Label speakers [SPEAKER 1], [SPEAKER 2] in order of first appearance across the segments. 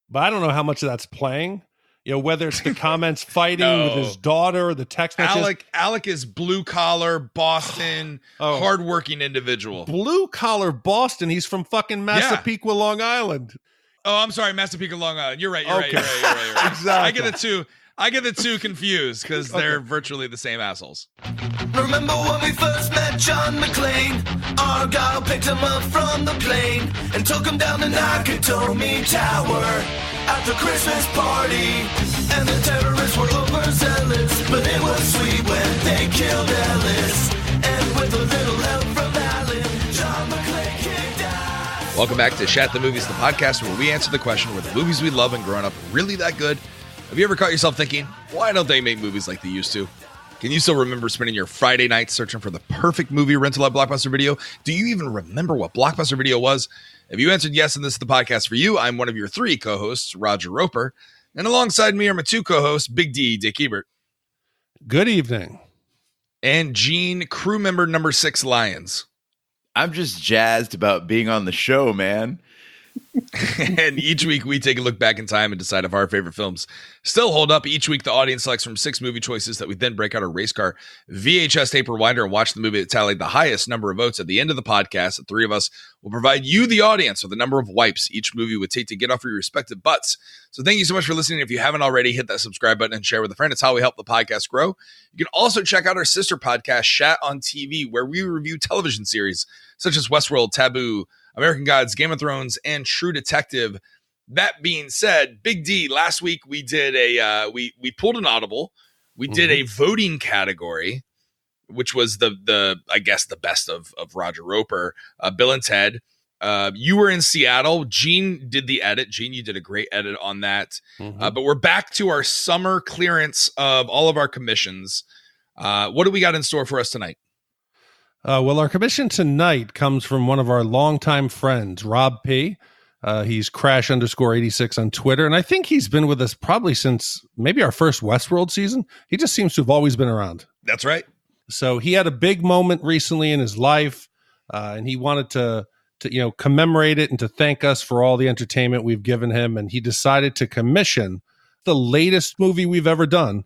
[SPEAKER 1] but I don't know how much of that's playing. Whether it's the comments fighting with his daughter or the text messages.
[SPEAKER 2] Alec is blue collar, Boston, hardworking individual.
[SPEAKER 1] Blue collar Boston. He's from fucking Massapequa, Long Island.
[SPEAKER 2] Oh, I'm sorry, Massapequa, Long Island. You're right. You're right.
[SPEAKER 1] Exactly.
[SPEAKER 2] I get the two confused because they're virtually the same assholes.
[SPEAKER 3] Remember when we first met John McClane? Argyle picked him up from the plane and took him down the Nakatomi Tower at the Christmas party. And the terrorists were overzealous, but it was sweet when they killed Ellis. And with a little help from Alan, John McClane kicked ass.
[SPEAKER 2] Welcome back to Shat the Movies, the podcast where we answer the question, were the movies we love and growing up really that good? Have you ever caught yourself thinking, why don't they make movies like they used to? Can you still remember spending your Friday nights searching for the perfect movie rental at Blockbuster Video? Do you even remember what Blockbuster Video was? If you answered yes and this is the podcast for you, I'm one of your three co-hosts, Roger Roper. And alongside me are my two co-hosts, Big D, Dick Ebert.
[SPEAKER 1] Good evening.
[SPEAKER 2] And Gene, crew member number 6, Lions.
[SPEAKER 4] I'm just jazzed about being on the show, man.
[SPEAKER 2] And each week we take a look back in time and decide if our favorite films still hold up. Each week the audience selects from 6 movie choices that we then break out a race car VHS tape rewinder and watch the movie that tallied the highest number of votes. At the end of the podcast, the three of us will provide you, the audience, with the number of wipes each movie would take to get off your respective butts. So thank you so much for listening. If you haven't already, hit that subscribe button and share with a friend. It's how we help the podcast grow. You can also check out our sister podcast, Shat on TV, where we review television series such as Westworld, Taboo, American Gods, Game of Thrones, and True Detective. That being said, Big D, last week we did we pulled an audible. We did a voting category, which was the I guess the best of Roger Roper, Bill and Ted. You were in Seattle. Gene did the edit. Gene, you did a great edit on that. But we're back to our summer clearance of all of our commissions. What do we got in store for us tonight?
[SPEAKER 1] Well, our commission tonight comes from one of our longtime friends, Rob P. He's Crash_86 on Twitter, and I think he's been with us probably since maybe our first Westworld season. He just seems to have always been around.
[SPEAKER 2] That's right.
[SPEAKER 1] So he had a big moment recently in his life, and he wanted to commemorate it and to thank us for all the entertainment we've given him, and he decided to commission the latest movie we've ever done,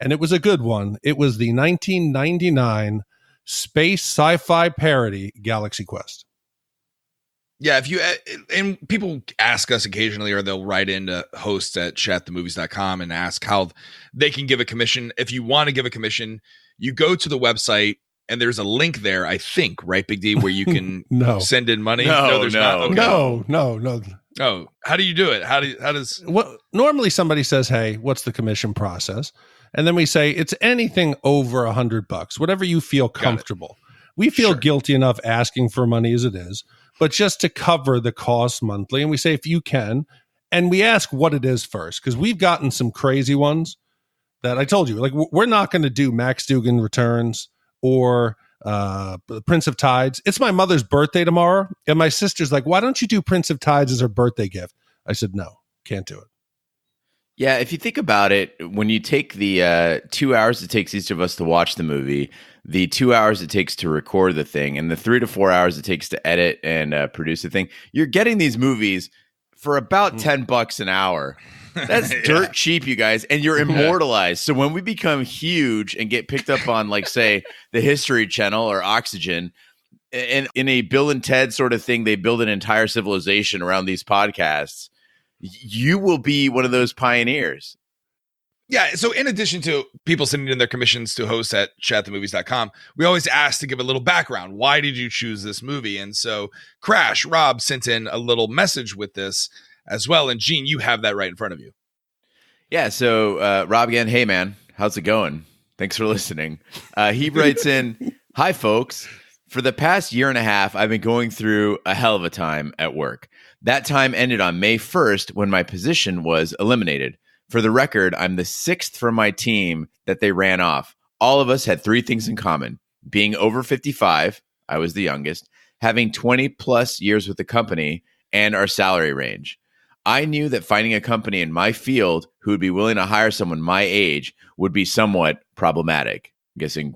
[SPEAKER 1] and it was a good one. It was the 1999 space sci-fi parody Galaxy Quest.
[SPEAKER 2] Yeah, if you and people ask us occasionally, or they'll write into hosts at shatthemovies.com and ask how they can give a commission. If you want to give a commission, you go to the website and there's a link there, I think, right, Big D, where you can send in money.
[SPEAKER 4] No,
[SPEAKER 2] there's not. Okay.
[SPEAKER 1] No.
[SPEAKER 2] Oh, how do you do it? How does?
[SPEAKER 1] Well, normally somebody says, "Hey, what's the commission process?" And then we say it's anything over $100, whatever you feel comfortable. We feel guilty enough asking for money as it is, but just to cover the cost monthly. And we say, if you can, and we ask what it is first, because we've gotten some crazy ones that I told you, like we're not going to do Max Dugan Returns or Prince of Tides. It's my mother's birthday tomorrow. And my sister's like, why don't you do Prince of Tides as her birthday gift? I said, no, can't do it.
[SPEAKER 4] Yeah, if you think about it, when you take the 2 hours it takes each of us to watch the movie, the 2 hours it takes to record the thing, and the 3 to 4 hours it takes to edit and produce the thing, you're getting these movies for about $10 an hour. That's dirt cheap, you guys, and you're immortalized. So when we become huge and get picked up on, like, say, the History Channel or Oxygen, and in a Bill and Ted sort of thing, they build an entire civilization around these podcasts. You will be one of those pioneers.
[SPEAKER 2] Yeah. So in addition to people sending in their commissions to hosts at shatthemovies.com, we always ask to give a little background. Why did you choose this movie? And so Rob sent in a little message with this as well. And Gene, you have that right in front of you.
[SPEAKER 4] Yeah. So Rob again, hey man, how's it going? Thanks for listening. He writes in, hi folks. For the past year and a half, I've been going through a hell of a time at work. That time ended on May 1st when my position was eliminated. For the record, I'm the 6th from my team that they ran off. All of us had 3 things in common. Being over 55, I was the youngest, having 20 plus years with the company, and our salary range. I knew that finding a company in my field who would be willing to hire someone my age would be somewhat problematic. I'm guessing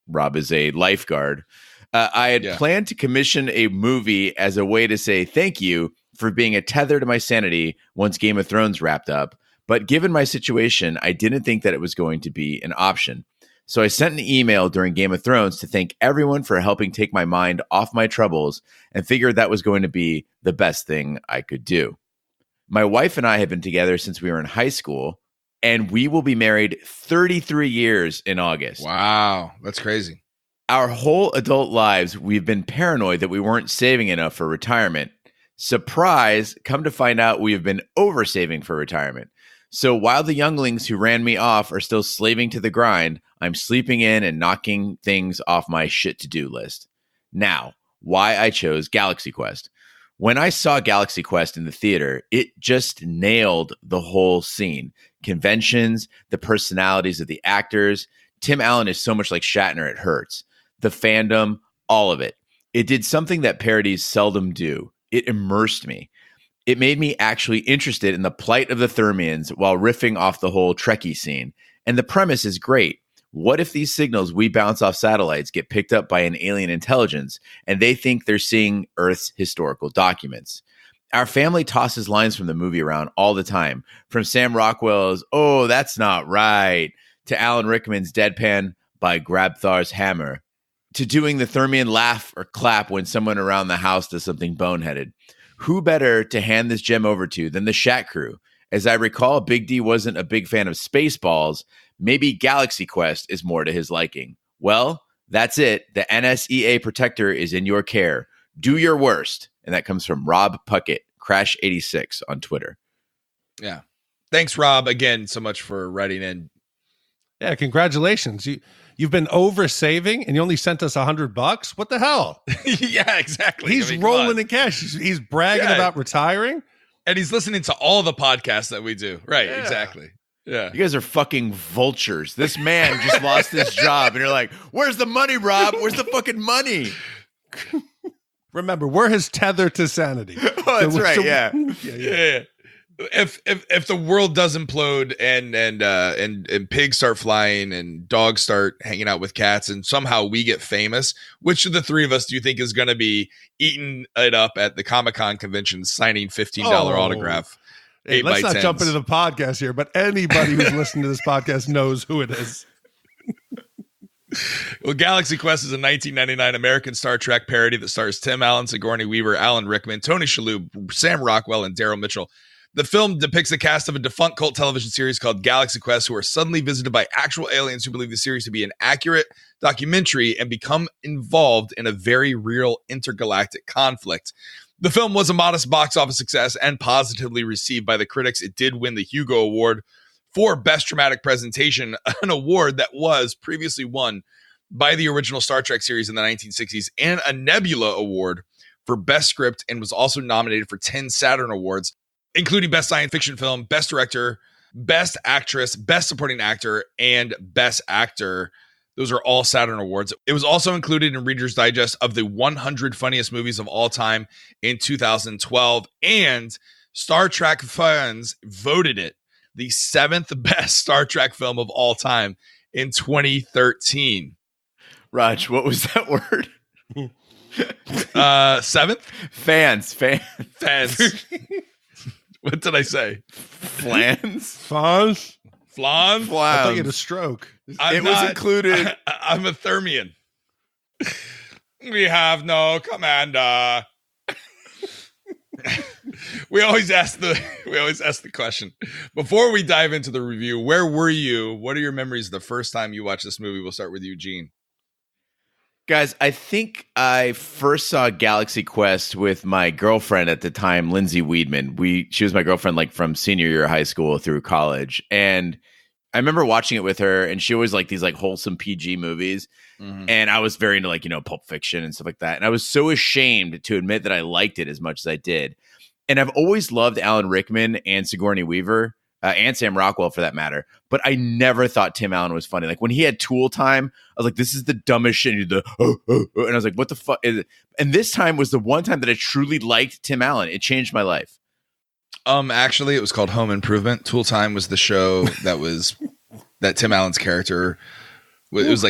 [SPEAKER 4] Rob is a lifeguard. I had planned to commission a movie as a way to say thank you for being a tether to my sanity once Game of Thrones wrapped up, but given my situation, I didn't think that it was going to be an option. So I sent an email during Game of Thrones to thank everyone for helping take my mind off my troubles and figured that was going to be the best thing I could do. My wife and I have been together since we were in high school, and we will be married 33 years in August.
[SPEAKER 2] Wow, that's crazy.
[SPEAKER 4] Our whole adult lives, we've been paranoid that we weren't saving enough for retirement. Surprise, come to find out we have been oversaving for retirement. So while the younglings who ran me off are still slaving to the grind, I'm sleeping in and knocking things off my shit-to-do list. Now, why I chose Galaxy Quest. When I saw Galaxy Quest in the theater, it just nailed the whole scene. Conventions, the personalities of the actors. Tim Allen is so much like Shatner, it hurts. The fandom, all of it. It did something that parodies seldom do. It immersed me. It made me actually interested in the plight of the Thermians while riffing off the whole Trekkie scene. And the premise is great. What if these signals we bounce off satellites get picked up by an alien intelligence and they think they're seeing Earth's historical documents? Our family tosses lines from the movie around all the time, from Sam Rockwell's, "Oh, that's not right," to Alan Rickman's deadpan, "By Grabthar's hammer," to doing the Thermian laugh or clap when someone around the house does something boneheaded. Who better to hand this gem over to than the Shat crew? As I recall, Big D wasn't a big fan of Spaceballs. Maybe Galaxy Quest is more to his liking. Well, that's it. The NSEA protector is in your care. Do your worst. And that comes from Rob Puckett, Crash86 on Twitter.
[SPEAKER 2] Yeah. Thanks, Rob, again, so much for writing in.
[SPEAKER 1] Yeah, congratulations. You've been over saving and you only sent us $100. What the hell?
[SPEAKER 2] Yeah, exactly.
[SPEAKER 1] He's rolling in cash. He's bragging about retiring.
[SPEAKER 2] And he's listening to all the podcasts that we do. Right, exactly. Yeah.
[SPEAKER 4] You guys are fucking vultures. This man just lost his job. And you're like, where's the money, Rob? Where's the fucking money?
[SPEAKER 1] Remember, we're his tether to sanity.
[SPEAKER 4] Oh, that's right. Yeah.
[SPEAKER 2] If the world does implode and pigs start flying and dogs start hanging out with cats and somehow we get famous, which of the three of us do you think is going to be eating it up at the Comic-Con convention, signing $15 autograph?
[SPEAKER 1] Hey, let's not jump into the podcast here, but anybody who's listening to this podcast knows who it is.
[SPEAKER 2] Well, Galaxy Quest is a 1999 American Star Trek parody that stars Tim Allen, Sigourney Weaver, Alan Rickman, Tony Shalhoub, Sam Rockwell, and Daryl Mitchell. The film depicts the cast of a defunct cult television series called Galaxy Quest, who are suddenly visited by actual aliens who believe the series to be an accurate documentary and become involved in a very real intergalactic conflict. The film was a modest box office success and positively received by the critics. It did win the Hugo Award for Best Dramatic Presentation, an award that was previously won by the original Star Trek series in the 1960s, and a Nebula Award for Best Script, and was also nominated for 10 Saturn Awards, including Best Science Fiction Film, Best Director, Best Actress, Best Supporting Actor, and Best Actor. Those are all Saturn Awards. It was also included in Reader's Digest of the 100 Funniest Movies of All Time in 2012, and Star Trek fans voted it the 7th best Star Trek film of all time in 2013.
[SPEAKER 4] Raj, what was that word?
[SPEAKER 2] 7th?
[SPEAKER 4] Fans.
[SPEAKER 2] What did I say?
[SPEAKER 4] Flans?
[SPEAKER 1] Fans?
[SPEAKER 2] Flans?
[SPEAKER 1] I thought you had a stroke.
[SPEAKER 2] It was included. I'm a Thermian. We have no commander. We always ask the question before we dive into the review. Where were you? What are your memories of the first time you watched this movie? We'll start with you, Gene.
[SPEAKER 4] Guys, I think I first saw Galaxy Quest with my girlfriend at the time, Lindsay Weedman. She was my girlfriend like from senior year of high school through college, and I remember watching it with her, and she always liked these like wholesome PG movies. Mm-hmm. And I was very into like, Pulp Fiction and stuff like that. And I was so ashamed to admit that I liked it as much as I did. And I've always loved Alan Rickman and Sigourney Weaver and Sam Rockwell for that matter. But I never thought Tim Allen was funny. Like when he had Tool Time, I was like, this is the dumbest shit. And I was like, what the fuck is it? And this time was the one time that I truly liked Tim Allen. It changed my life.
[SPEAKER 2] Actually, it was called Home Improvement. Tool Time was the show that Tim Allen's character. It was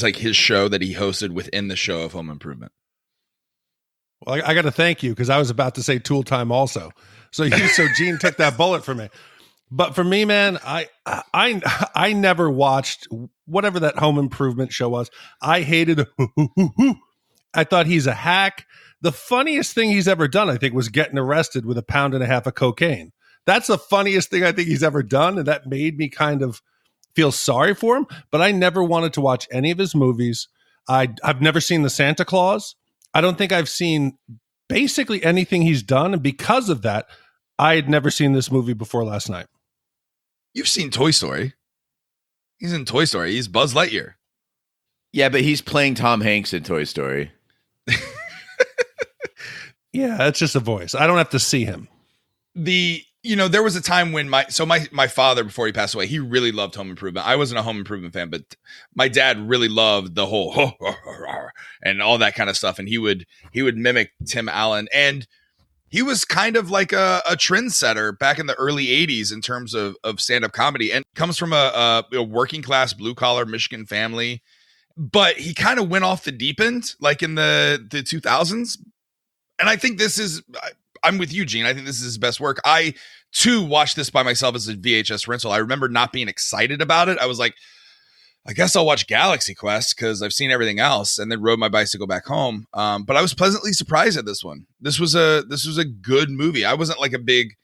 [SPEAKER 2] like his show that he hosted within the show of Home Improvement.
[SPEAKER 1] Well, I got to thank you because I was about to say Tool Time also. So Gene took that bullet for me. But for me, man, I never watched whatever that Home Improvement show was. I hated it. I thought he's a hack. The funniest thing he's ever done, I think, was getting arrested with 1.5 pounds of cocaine. That's the funniest thing I think he's ever done, and that made me kind of feel sorry for him. But I never wanted to watch any of his movies. I've never seen The Santa Claus. I don't think I've seen basically anything he's done, and because of that, I had never seen this movie before last night.
[SPEAKER 2] You've seen Toy Story. He's in Toy Story. He's Buzz Lightyear.
[SPEAKER 4] Yeah, but he's playing Tom Hanks in Toy Story.
[SPEAKER 1] Yeah, that's just a voice. I don't have to see him.
[SPEAKER 2] There was a time when my father, before he passed away, he really loved Home Improvement. I wasn't a Home Improvement fan, but my dad really loved the whole and all that kind of stuff. And he would mimic Tim Allen. And he was kind of like a trendsetter back in the early 80s in terms of stand-up comedy, and comes from a working class, blue collar Michigan family. But he kind of went off the deep end, like in the 2000s. And I think I'm with you, Gene. I think this is his best work. I, too, watched this by myself as a VHS rental. I remember not being excited about it. I was like, I guess I'll watch Galaxy Quest because I've seen everything else, and then rode my bicycle back home. But I was pleasantly surprised at this one. This was a good movie. I wasn't like a big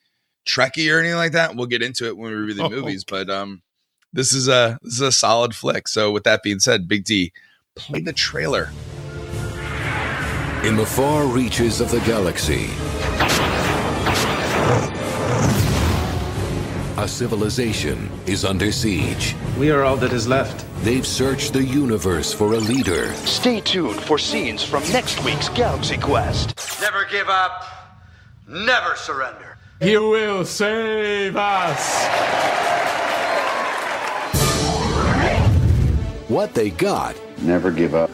[SPEAKER 2] Trekkie or anything like that. We'll get into it when we review the movies, but this is a solid flick. So with that being said, Big D, play the trailer.
[SPEAKER 5] In the far reaches of the galaxy, a civilization is under siege.
[SPEAKER 6] We are all that is left.
[SPEAKER 5] They've searched the universe for a leader.
[SPEAKER 7] Stay tuned for scenes from next week's Galaxy Quest.
[SPEAKER 8] Never give up, never surrender.
[SPEAKER 6] He will save us.
[SPEAKER 5] What they got
[SPEAKER 9] Never give up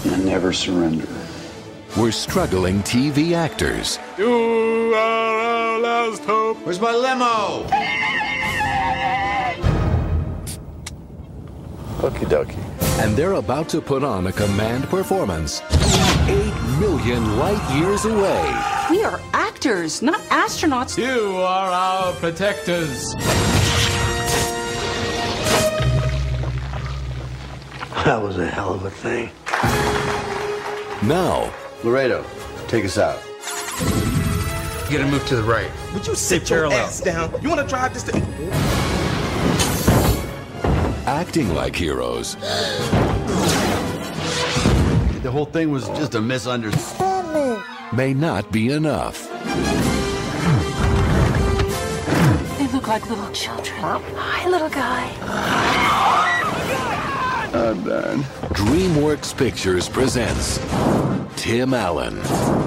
[SPEAKER 9] and never surrender.
[SPEAKER 5] were struggling TV actors.
[SPEAKER 6] You are our last hope.
[SPEAKER 8] Where's my limo?
[SPEAKER 9] Okie dokie.
[SPEAKER 5] And they're about to put on a command performance 8 million light years away.
[SPEAKER 10] We are actors, not astronauts.
[SPEAKER 6] You are our protectors.
[SPEAKER 8] That was a hell of a thing.
[SPEAKER 5] Now,
[SPEAKER 9] Laredo, take us out.
[SPEAKER 6] You gotta move to the right.
[SPEAKER 11] Would you sit your ass down? You want to drive this thing?
[SPEAKER 5] acting like heroes.
[SPEAKER 9] The whole thing was just a misunderstanding.
[SPEAKER 5] May not be enough.
[SPEAKER 10] They look like little children. Hi, little guy.
[SPEAKER 9] I'm done.
[SPEAKER 5] DreamWorks Pictures presents Tim Allen,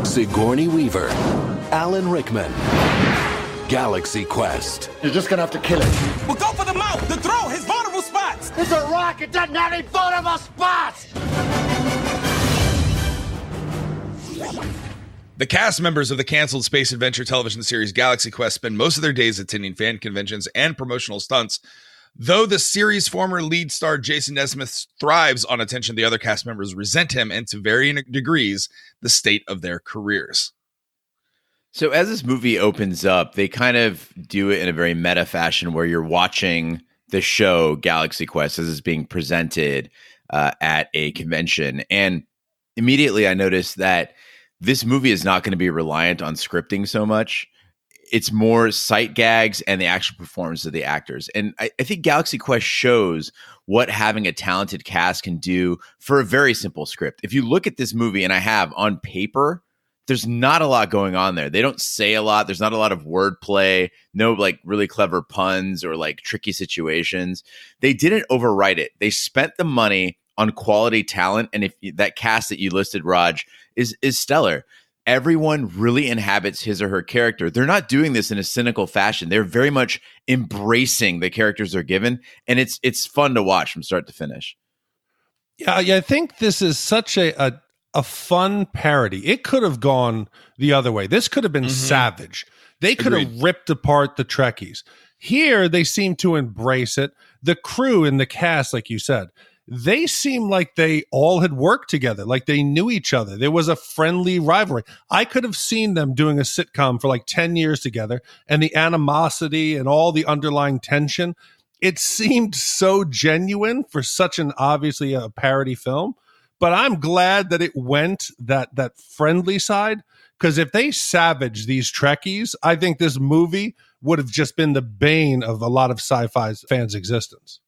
[SPEAKER 5] Sigourney Weaver, Alan Rickman, Galaxy Quest.
[SPEAKER 8] You're just gonna have to kill it.
[SPEAKER 11] Well, go for the mouth, the throat, his vulnerable spots.
[SPEAKER 8] It's a rock. It doesn't have any vulnerable spots.
[SPEAKER 2] The cast members of the canceled space adventure television series Galaxy Quest spend most of their days attending fan conventions and promotional stunts. Though the series' former lead star Jason Nesmith thrives on attention, the other cast members resent him and, to varying degrees, the state of their careers.
[SPEAKER 4] So as this movie opens up, they kind of do it in a very meta fashion where you're watching the show Galaxy Quest as it's being presented at a convention. And immediately I noticed that this movie is not going to be reliant on scripting so much. It's more sight gags and the actual performance of the actors. And I think Galaxy Quest shows what having a talented cast can do for a very simple script. If you look at this movie, and I have on paper, there's not a lot going on there. They don't say a lot. There's not a lot of wordplay, no like really clever puns or like tricky situations. They didn't overwrite it. They spent the money on quality talent. And if that cast that you listed, Raj, is stellar. Everyone really inhabits his or her character. They're not doing this in a cynical fashion. They're very much embracing the characters they're given. And it's fun to watch from start to finish.
[SPEAKER 1] Yeah, I think this is such a fun parody. It could have gone the other way. This could have been savage. They could have ripped apart the Trekkies. Here, they seem to embrace it. The crew and the cast, like you said, they seemed like they all had worked together, like they knew each other. There was a friendly rivalry. I could have seen them doing a sitcom for like 10 years together, and the animosity and all the underlying tension, it seemed so genuine for such an obviously a parody film. But I'm glad that it went that friendly side, because if they savaged these Trekkies, I think this movie would have just been the bane of a lot of sci-fi fans' existence.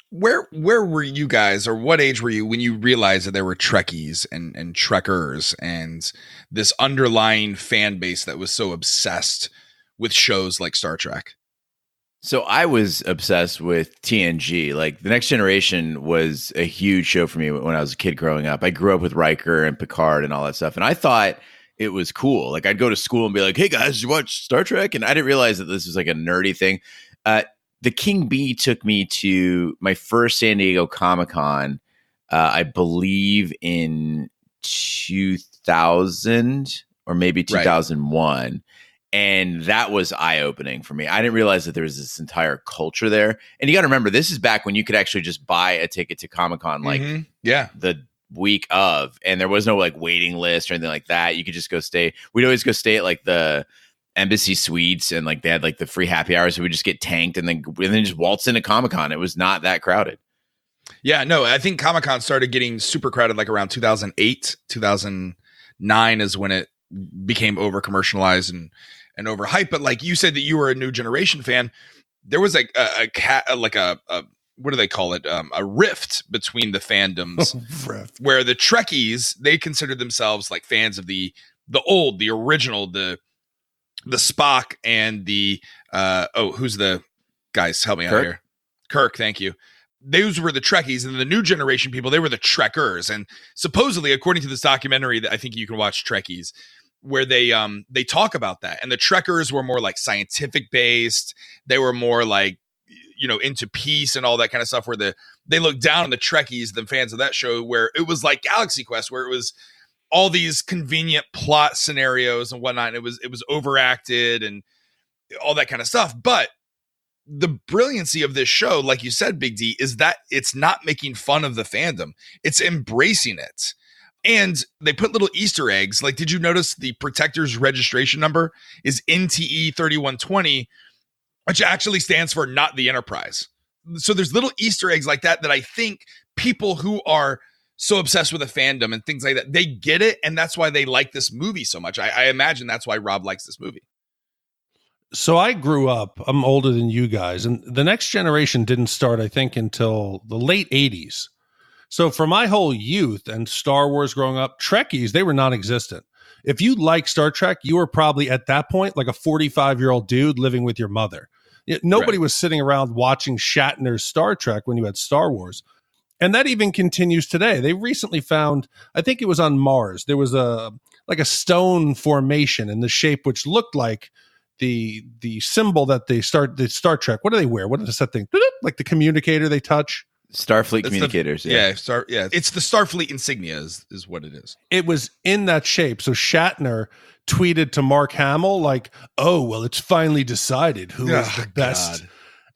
[SPEAKER 2] Where were you guys, or what age were you when you realized that there were Trekkies and Trekkers and this underlying fan base that was so obsessed with shows like Star Trek?
[SPEAKER 4] So I was obsessed with TNG. Like, The Next Generation was a huge show for me when I was a kid growing up. I grew up with Riker and Picard and all that stuff, and I thought it was cool. Like, I'd go to school and be like, "Hey guys, did you watch Star Trek?" And I didn't realize that this was like a nerdy thing. The King Bee took me to my first San Diego Comic-Con, I believe in 2000 or maybe 2001. Right. And that was eye-opening for me. I didn't realize that there was this entire culture there. And you got to remember, this is back when you could actually just buy a ticket to Comic-Con the week of. And there was no like waiting list or anything like that. You could just go stay. We'd always go stay at like the Embassy Suites, and like they had like the free happy hours, so we just get tanked and then just waltz into Comic-Con. It was not that crowded.
[SPEAKER 2] Yeah, no, I think Comic-Con started getting super crowded like around 2008, 2009 is when it became over commercialized and overhyped. But like you said that you were a New Generation fan, there was like a what do they call it? A rift between the fandoms where the Trekkies, they considered themselves like fans of the old, the original, the Spock and the who's the guys? Help me out here. Kirk, thank you. Those were the Trekkies, and the New Generation people, they were the Trekkers. And supposedly, according to this documentary that I think you can watch, Trekkies, where they talk about that. And the Trekkers were more like scientific based. They were more like, into peace and all that kind of stuff, where they looked down on the Trekkies, the fans of that show, where it was like Galaxy Quest, where it was all these convenient plot scenarios and whatnot. And it was overacted and all that kind of stuff. But the brilliancy of this show, like you said, Big D, is that it's not making fun of the fandom. It's embracing it. And they put little Easter eggs. Like, did you notice the Protector's registration number is NTE 3120, which actually stands for Not the Enterprise. So there's little Easter eggs like that I think people who are so obsessed with the fandom and things like that, they get it. And that's why they like this movie so much. I imagine that's why Rob likes this movie.
[SPEAKER 1] So I grew up, I'm older than you guys, and The Next Generation didn't start, I think, until the late 80s. So for my whole youth and Star Wars growing up, Trekkies, they were non-existent. If you like Star Trek, you were probably at that point like a 45-year-old dude living with your mother. Nobody was sitting around watching Shatner's Star Trek when you had Star Wars. And that even continues today. They recently found, I think it was on Mars, there was a stone formation in the shape which looked like the symbol that the Star Trek. What do they wear? What is that thing? Like the communicator they touch?
[SPEAKER 4] Starfleet communicators.
[SPEAKER 2] It's the Starfleet insignia is what it is.
[SPEAKER 1] It was in that shape. So Shatner tweeted to Mark Hamill like, "Oh, well, it's finally decided who is the best." God.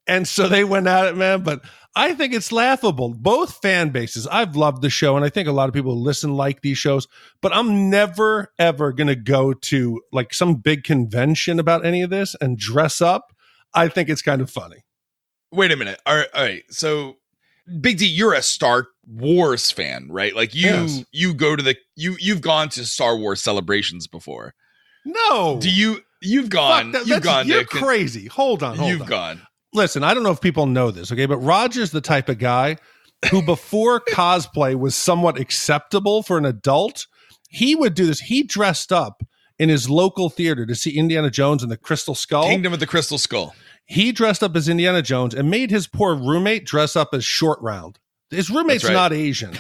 [SPEAKER 1] And so they went at it, man. But I think it's laughable. Both fan bases. I've loved the show, and I think a lot of people who listen like these shows. But I'm never, ever going to go to like some big convention about any of this and dress up. I think it's kind of funny.
[SPEAKER 2] Wait a minute. All right. So, Big D, you're a Star Wars fan, right? Like you go to you've gone to Star Wars celebrations before.
[SPEAKER 1] No.
[SPEAKER 2] You've gone.
[SPEAKER 1] You're crazy. Hold on.
[SPEAKER 2] You've gone.
[SPEAKER 1] Listen, I don't know if people know this, okay, but Roger's the type of guy who before cosplay was somewhat acceptable for an adult, he would do this. He dressed up in his local theater to see Indiana Jones and the Crystal Skull.
[SPEAKER 2] Kingdom of the Crystal Skull.
[SPEAKER 1] He dressed up as Indiana Jones and made his poor roommate dress up as Short Round. His roommate's not Asian.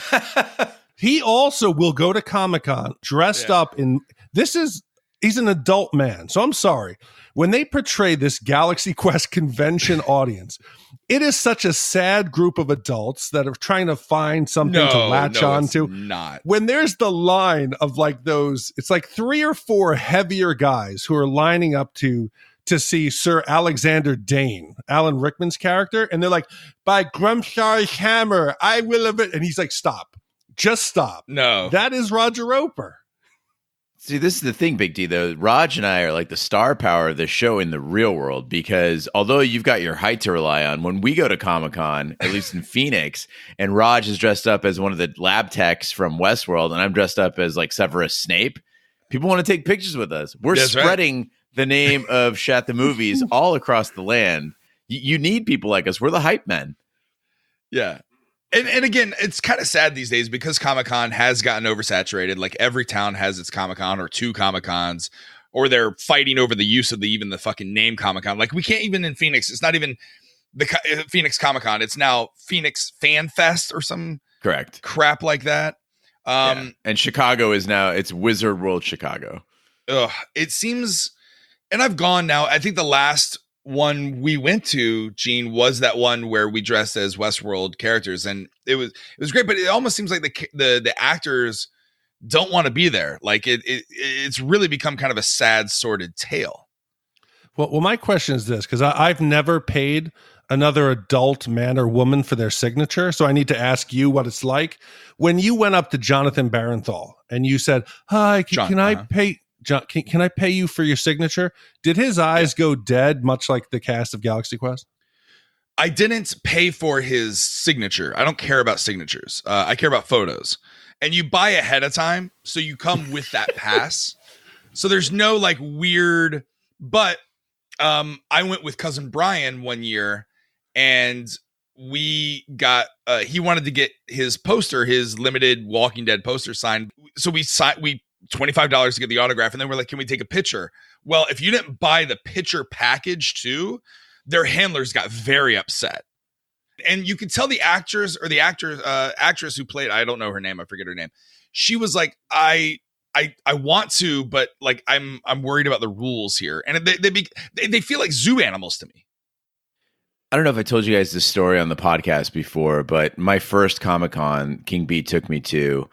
[SPEAKER 1] He also will go to Comic-Con dressed up in he's an adult man. So I'm sorry. When they portray this Galaxy Quest convention audience, it is such a sad group of adults that are trying to find something to latch on to.
[SPEAKER 2] Not.
[SPEAKER 1] When there's the line of like those, it's like 3 or 4 heavier guys who are lining up to to see Sir Alexander Dane, Alan Rickman's character, and they're like, by Grumshar's hammer, I will have it. And he's like, stop. Just stop.
[SPEAKER 2] No.
[SPEAKER 1] That is Roger Roper.
[SPEAKER 4] See, this is the thing, Big D, though. Raj and I are like the star power of the show in the real world, because although you've got your height to rely on, when we go to Comic-Con, at least in Phoenix, and Raj is dressed up as one of the lab techs from Westworld, and I'm dressed up as like Severus Snape, people want to take pictures with us. We're spreading the name of Shat the Movies all across the land. You need people like us. We're the hype men.
[SPEAKER 2] Yeah. And again, it's kind of sad these days because Comic-Con has gotten oversaturated. Like every town has its Comic-Con or two Comic-Cons, or they're fighting over the use of even the fucking name Comic-Con. Like we can't even in Phoenix. It's not even the Phoenix Comic-Con. It's now Phoenix Fan Fest or some crap like that.
[SPEAKER 4] And Chicago is now, it's Wizard World Chicago.
[SPEAKER 2] It seems, and I've gone now. I think the last one we went to, Gene, was that one where we dressed as Westworld characters, and it was great. But it almost seems like the actors don't want to be there. Like it's really become kind of a sad, sordid tale.
[SPEAKER 1] Well, my question is this, because I've never paid another adult man or woman for their signature, so I need to ask you what it's like when you went up to Jonathan Barenthal and you said, "Hi, can I pay?" John, can I pay you for your signature? Did his eyes go dead, much like the cast of Galaxy Quest?
[SPEAKER 2] I didn't pay for his signature. I don't care about signatures. I care about photos. And you buy ahead of time, so you come with that pass. So there's no like weird, but I went with cousin Brian one year, and we got, he wanted to get his poster, his limited Walking Dead poster signed. So we $25 to get the autograph, and then we're like, can we take a picture? Well, if you didn't buy the picture package too, their handlers got very upset. And you could tell the actors or the actress who played, I don't know her name, I forget her name. She was like, I want to, but like I'm worried about the rules here. And they feel like zoo animals to me.
[SPEAKER 4] I don't know if I told you guys this story on the podcast before, but my first Comic-Con King B took me to,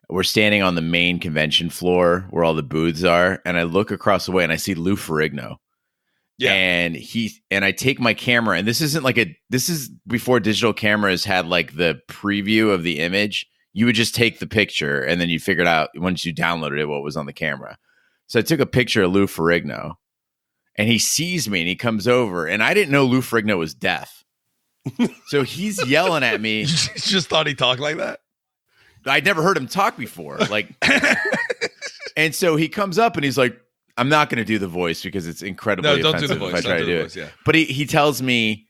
[SPEAKER 4] we're standing on the main convention floor where all the booths are, and I look across the way and I see Lou Ferrigno. Yeah. And I take my camera, and this is before digital cameras had like the preview of the image. You would just take the picture and then you figured out once you downloaded it what was on the camera. So I took a picture of Lou Ferrigno, and he sees me and he comes over, and I didn't know Lou Ferrigno was deaf. So he's yelling at me.
[SPEAKER 2] You just thought he talked like that?
[SPEAKER 4] I'd never heard him talk before. Like, and so he comes up and he's like, I'm not going to do the voice because it's incredibly offensive if I try to do it. Yeah. But he tells me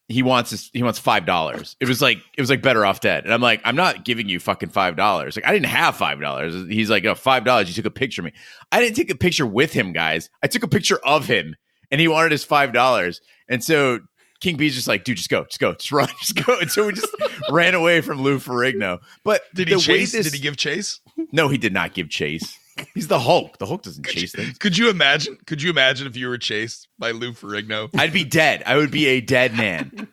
[SPEAKER 4] he wants $5. It was like Better Off Dead. And I'm like, I'm not giving you fucking $5. Like, I didn't have $5. He's like, $5. You took a picture of me. I didn't take a picture with him, guys. I took a picture of him, and he wanted his $5. And so King B's just like, dude, just go, just run, just go. And so we just ran away from Lou Ferrigno. But
[SPEAKER 2] did he chase? Did he give chase?
[SPEAKER 4] No, he did not give chase. He's the Hulk. The Hulk doesn't chase things.
[SPEAKER 2] Could you imagine if you were chased by Lou Ferrigno?
[SPEAKER 4] I'd be dead. I would be a dead man.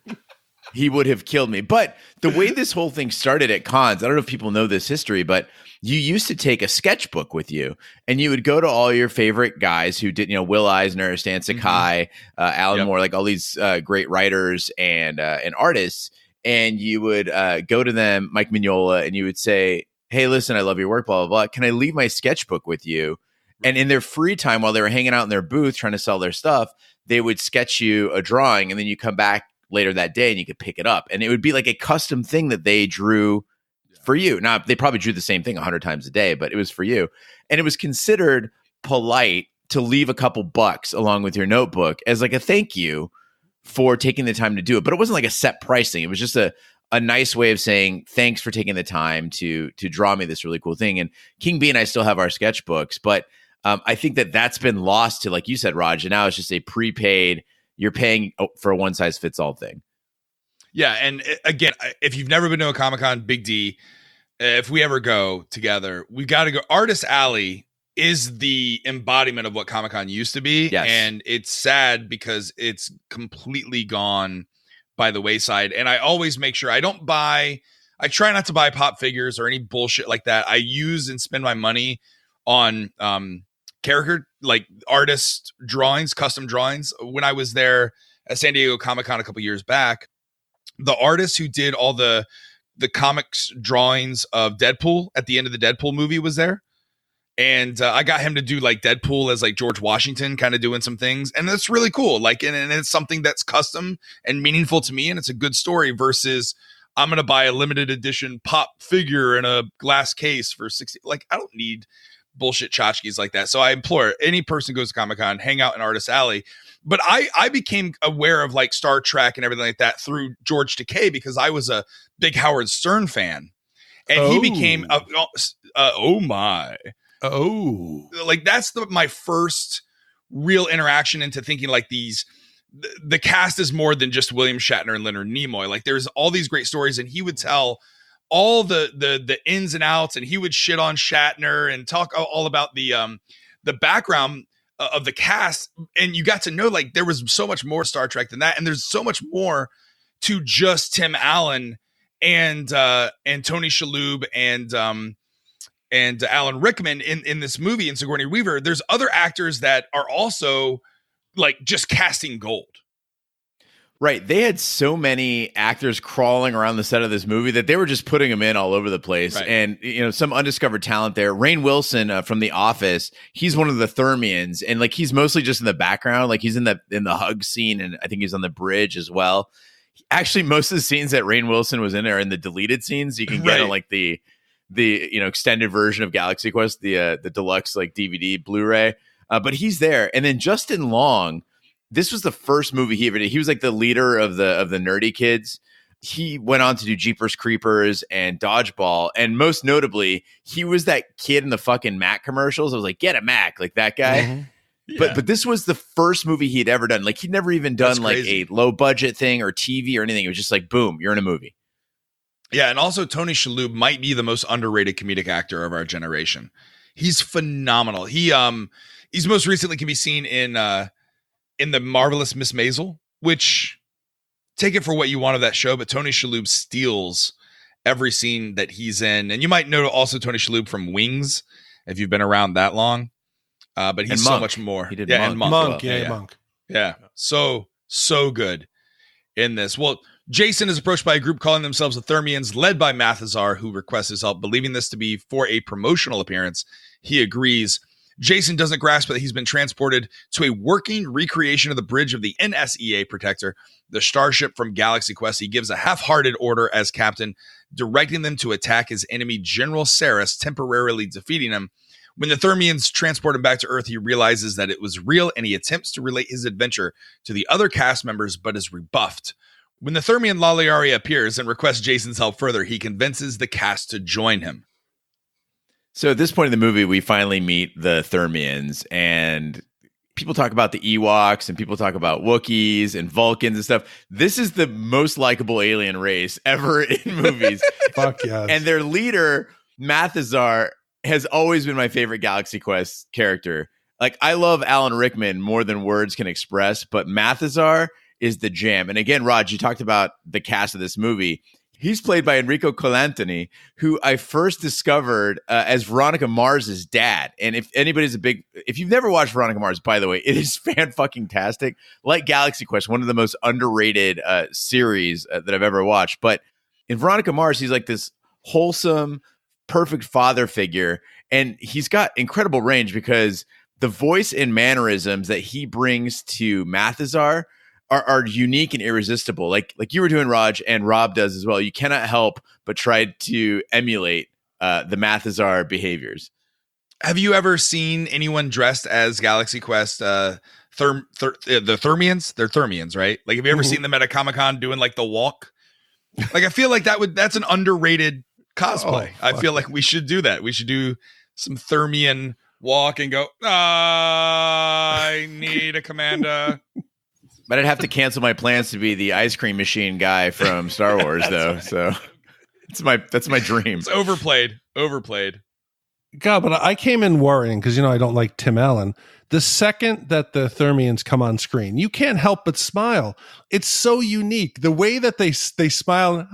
[SPEAKER 4] He would have killed me. But the way this whole thing started at cons, I don't know if people know this history, but you used to take a sketchbook with you, and you would go to all your favorite guys who did, Will Eisner, Stan Sakai, Alan Moore, like all these great writers and artists, and you would go to them, Mike Mignola, and you would say, hey, listen, I love your work, blah, blah, blah. Can I leave my sketchbook with you? And in their free time, while they were hanging out in their booth trying to sell their stuff, they would sketch you a drawing, and then you come back later that day and you could pick it up. And it would be like a custom thing that they drew for you. Now, they probably drew the same thing 100 times a day, but it was for you. And it was considered polite to leave a couple bucks along with your notebook as like a thank you for taking the time to do it. But it wasn't like a set pricing. It was just a nice way of saying thanks for taking the time to draw me this really cool thing. And King B and I still have our sketchbooks, but I think that's been lost to, like you said, Raj, and now it's just a prepaid, you're paying for a one-size-fits-all thing.
[SPEAKER 2] Yeah, and again, if you've never been to a Comic-Con, Big D, if we ever go together, we've got to go. Artist Alley is the embodiment of what Comic-Con used to be, yes. And it's sad because it's completely gone by the wayside. And I always make sure I try not to buy pop figures or any bullshit like that. I use and spend my money on character, like artist drawings, custom drawings. When I was there at San Diego Comic-Con a couple years back, the artist who did all the comics drawings of Deadpool at the end of the Deadpool movie was there. And I got him to do like Deadpool as like George Washington, kind of doing some things. And that's really cool. Like, and it's something that's custom and meaningful to me. And it's a good story versus I'm going to buy a limited edition pop figure in a glass case for 60. Like, I don't need bullshit tchotchkes like that. So I implore any person who goes to Comic-Con, hang out in Artist Alley. But I became aware of like Star Trek and everything like that through George Takei because I was a big Howard Stern fan. And he became, oh my.
[SPEAKER 1] Oh,
[SPEAKER 2] like that's my first real interaction into thinking like the cast is more than just William Shatner and Leonard Nimoy. Like there's all these great stories, and he would tell all the ins and outs, and he would shit on Shatner and talk all about the background of the cast. And you got to know like there was so much more Star Trek than that, and there's so much more to just Tim Allen and Tony Shalhoub and Alan Rickman in this movie, and Sigourney Weaver. There's other actors that are also like just casting gold.
[SPEAKER 4] Right. They had so many actors crawling around the set of this movie that they were just putting them in all over the place. Right. And, you know, some undiscovered talent there. Rainn Wilson from The Office, he's one of the Thermians, and like he's mostly just in the background. Like he's in the hug scene, and I think he's on the bridge as well. Actually, most of the scenes that Rainn Wilson was in are in the deleted scenes. You can get on like the extended version of Galaxy Quest, the deluxe like DVD Blu-ray, but he's there. And then Justin Long, this was the first movie he ever did. He was like the leader of the nerdy kids. He went on to do Jeepers Creepers and Dodgeball, and most notably, he was that kid in the fucking Mac commercials. I was like, get a Mac, like that guy. Mm-hmm. Yeah. But this was the first movie he'd ever done. Like he'd never even done like a low budget thing or TV or anything. It was just like, boom, you're in a movie.
[SPEAKER 2] Yeah, and also Tony Shalhoub might be the most underrated comedic actor of our generation. He's phenomenal. He's most recently can be seen in the Marvelous Miss Maisel, which take it for what you want of that show, but Tony Shalhoub steals every scene that he's in. And you might know also Tony Shalhoub from Wings if you've been around that long. But he's so much more.
[SPEAKER 4] He did
[SPEAKER 2] Monk.
[SPEAKER 1] Monk.
[SPEAKER 2] Yeah. So good in this. Well, Jason is approached by a group calling themselves the Thermians, led by Mathazar, who requests his help, believing this to be for a promotional appearance. He agrees. Jason doesn't grasp that he's been transported to a working recreation of the bridge of the NSEA Protector, the starship from Galaxy Quest. He gives a half-hearted order as captain, directing them to attack his enemy, General Saris, temporarily defeating him. When the Thermians transport him back to Earth, he realizes that it was real, and he attempts to relate his adventure to the other cast members, but is rebuffed. When the Thermian Laliaria appears and requests Jason's help further, he convinces the cast to join him.
[SPEAKER 4] So at this point in the movie, we finally meet the Thermians, and people talk about the Ewoks and people talk about Wookiees and Vulcans and stuff. This is the most likable alien race ever in movies.
[SPEAKER 1] Fuck yes.
[SPEAKER 4] And their leader, Mathazar, has always been my favorite Galaxy Quest character. Like, I love Alan Rickman more than words can express, but Mathazar is the jam. And again, Raj, you talked about the cast of this movie. He's played by Enrico Colantoni, who I first discovered as Veronica Mars's dad. And if you've never watched Veronica Mars, by the way, it is fan-fucking-tastic. Like Galaxy Quest, one of the most underrated series that I've ever watched. But in Veronica Mars, he's like this wholesome, perfect father figure. And he's got incredible range because the voice and mannerisms that he brings to Mathazar are unique and irresistible. Like you were doing, Raj, and Rob does as well. You cannot help but try to emulate the Mathazar behaviors.
[SPEAKER 2] Have you ever seen anyone dressed as Galaxy Quest the Thermians? They're Thermians, right? Like, have you ever seen them at a Comic-Con doing like the walk? Like, I feel like that's an underrated cosplay. I feel like we should do that. We should do some Thermian walk and go, I need a commander.
[SPEAKER 4] But I'd have to cancel my plans to be the ice cream machine guy from Star Wars, though. Right. So that's my dream.
[SPEAKER 2] It's overplayed.
[SPEAKER 1] God, but I came in worrying because, I don't like Tim Allen. The second that the Thermians come on screen, you can't help but smile. It's so unique. The way that they smile,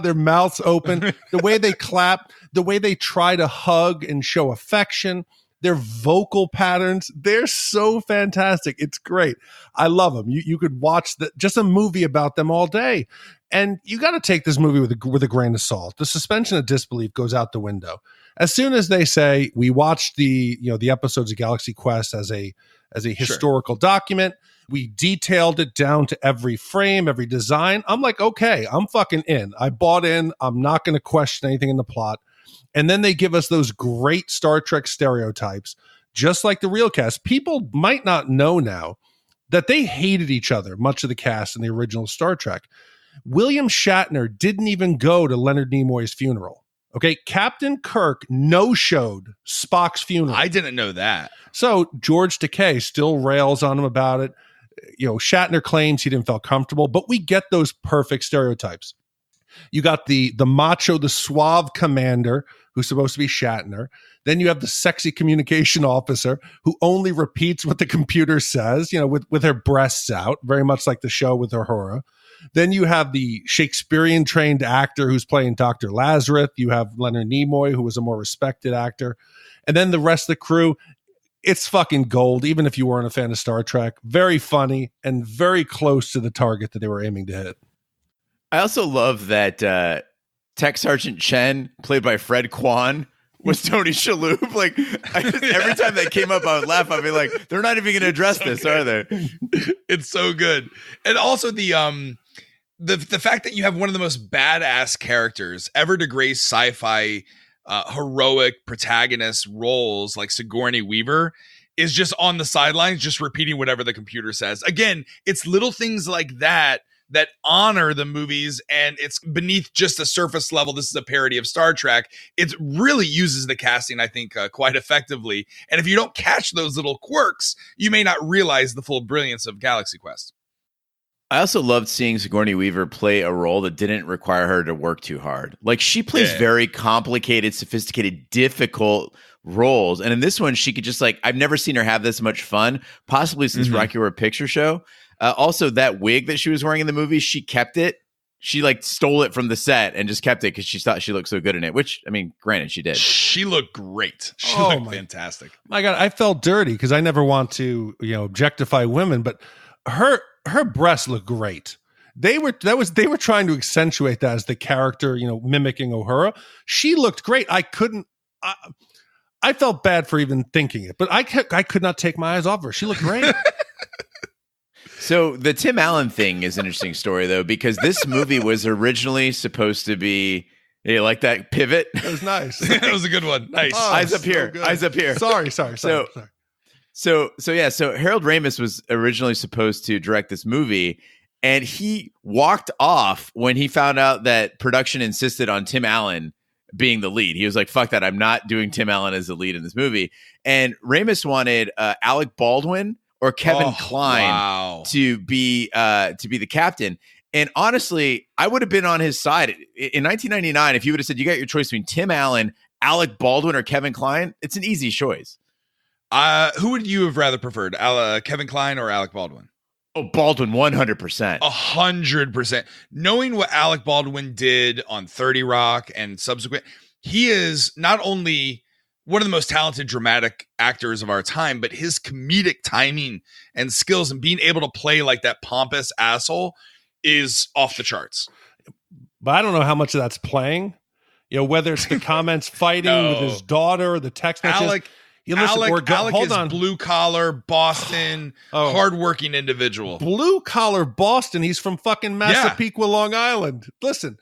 [SPEAKER 1] their mouths open, the way they clap, the way they try to hug and show affection. their vocal patterns, they're so fantastic. It's great. I love them. You could watch just a movie about them all day. And you got to take this movie with a grain of salt. The suspension of disbelief goes out the window. As soon as they say we watched the episodes of Galaxy Quest as a historical document, we detailed it down to every frame, every design. I'm like, okay, I'm fucking in. I bought in. I'm not going to question anything in the plot. And then they give us those great Star Trek stereotypes, just like the real cast. People might not know now that they hated each other, much of the cast in the original Star Trek. William Shatner didn't even go to Leonard Nimoy's funeral. Okay, Captain Kirk no-showed Spock's funeral.
[SPEAKER 2] I didn't know that.
[SPEAKER 1] So George Takei still rails on him about it. Shatner claims he didn't feel comfortable, but we get those perfect stereotypes. You got the macho, the suave commander who's supposed to be Shatner. Then you have the sexy communication officer who only repeats what the computer says, with her breasts out, very much like the show with Uhura. Then you have the Shakespearean trained actor who's playing Dr. Lazarus. You have Leonard Nimoy, who was a more respected actor. And then the rest of the crew, it's fucking gold, even if you weren't a fan of Star Trek. Very funny and very close to the target that they were aiming to hit.
[SPEAKER 4] I also love that Tech Sergeant Chen, played by Fred Kwan, was Tony Shalhoub. Every time that came up, I would laugh. I'd be like, they're not even going to address this, are they?
[SPEAKER 2] It's so good. And also the fact that you have one of the most badass characters ever to grace sci-fi heroic protagonist roles like Sigourney Weaver is just on the sidelines, just repeating whatever the computer says. Again, it's little things like that honor the movies, and it's beneath just a surface level. This is a parody of Star Trek. It really uses the casting, I think, quite effectively. And if you don't catch those little quirks, you may not realize the full brilliance of Galaxy Quest.
[SPEAKER 4] I also loved seeing Sigourney Weaver play a role that didn't require her to work too hard. She plays very complicated, sophisticated, difficult roles. And in this one, she could just I've never seen her have this much fun, possibly since Rocky Horror Picture Show. Also, that wig that she was wearing in the movie, she kept it. She stole it from the set and just kept it because she thought she looked so good in it, which, I mean, granted, she did.
[SPEAKER 2] She looked great. She looked fantastic.
[SPEAKER 1] My God, I felt dirty because I never want to, objectify women, but her breasts look great. They were trying to accentuate that as the character, mimicking Uhura. She looked great. I felt bad for even thinking it, but I could not take my eyes off her. She looked great.
[SPEAKER 4] So the Tim Allen thing is an interesting story, though, because this movie was originally supposed to be like that pivot.
[SPEAKER 1] It was nice.
[SPEAKER 2] That was a good one. Nice.
[SPEAKER 4] Oh, eyes up here. So, eyes up here.
[SPEAKER 1] Sorry.
[SPEAKER 4] So Harold Ramis was originally supposed to direct this movie, and he walked off when he found out that production insisted on Tim Allen being the lead. He was like, fuck that. I'm not doing Tim Allen as the lead in this movie. And Ramis wanted Alec Baldwin or Kevin Kline to be the captain. And honestly, I would have been on his side. In 1999, if you would have said you got your choice between Tim Allen, Alec Baldwin, or Kevin Kline, it's an easy choice.
[SPEAKER 2] Who would you have rather preferred, Kevin Kline or Alec Baldwin?
[SPEAKER 4] Oh, Baldwin, 100%.
[SPEAKER 2] 100%. Knowing what Alec Baldwin did on 30 Rock and subsequent, he is not only one of the most talented dramatic actors of our time, but his comedic timing and skills and being able to play like that pompous asshole is off the charts.
[SPEAKER 1] But I don't know how much of that's playing. Whether it's the comments fighting with his daughter or the text messages.
[SPEAKER 2] Alec is blue collar Boston, hardworking individual.
[SPEAKER 1] Blue collar Boston. He's from fucking Massapequa, Long Island. Listen.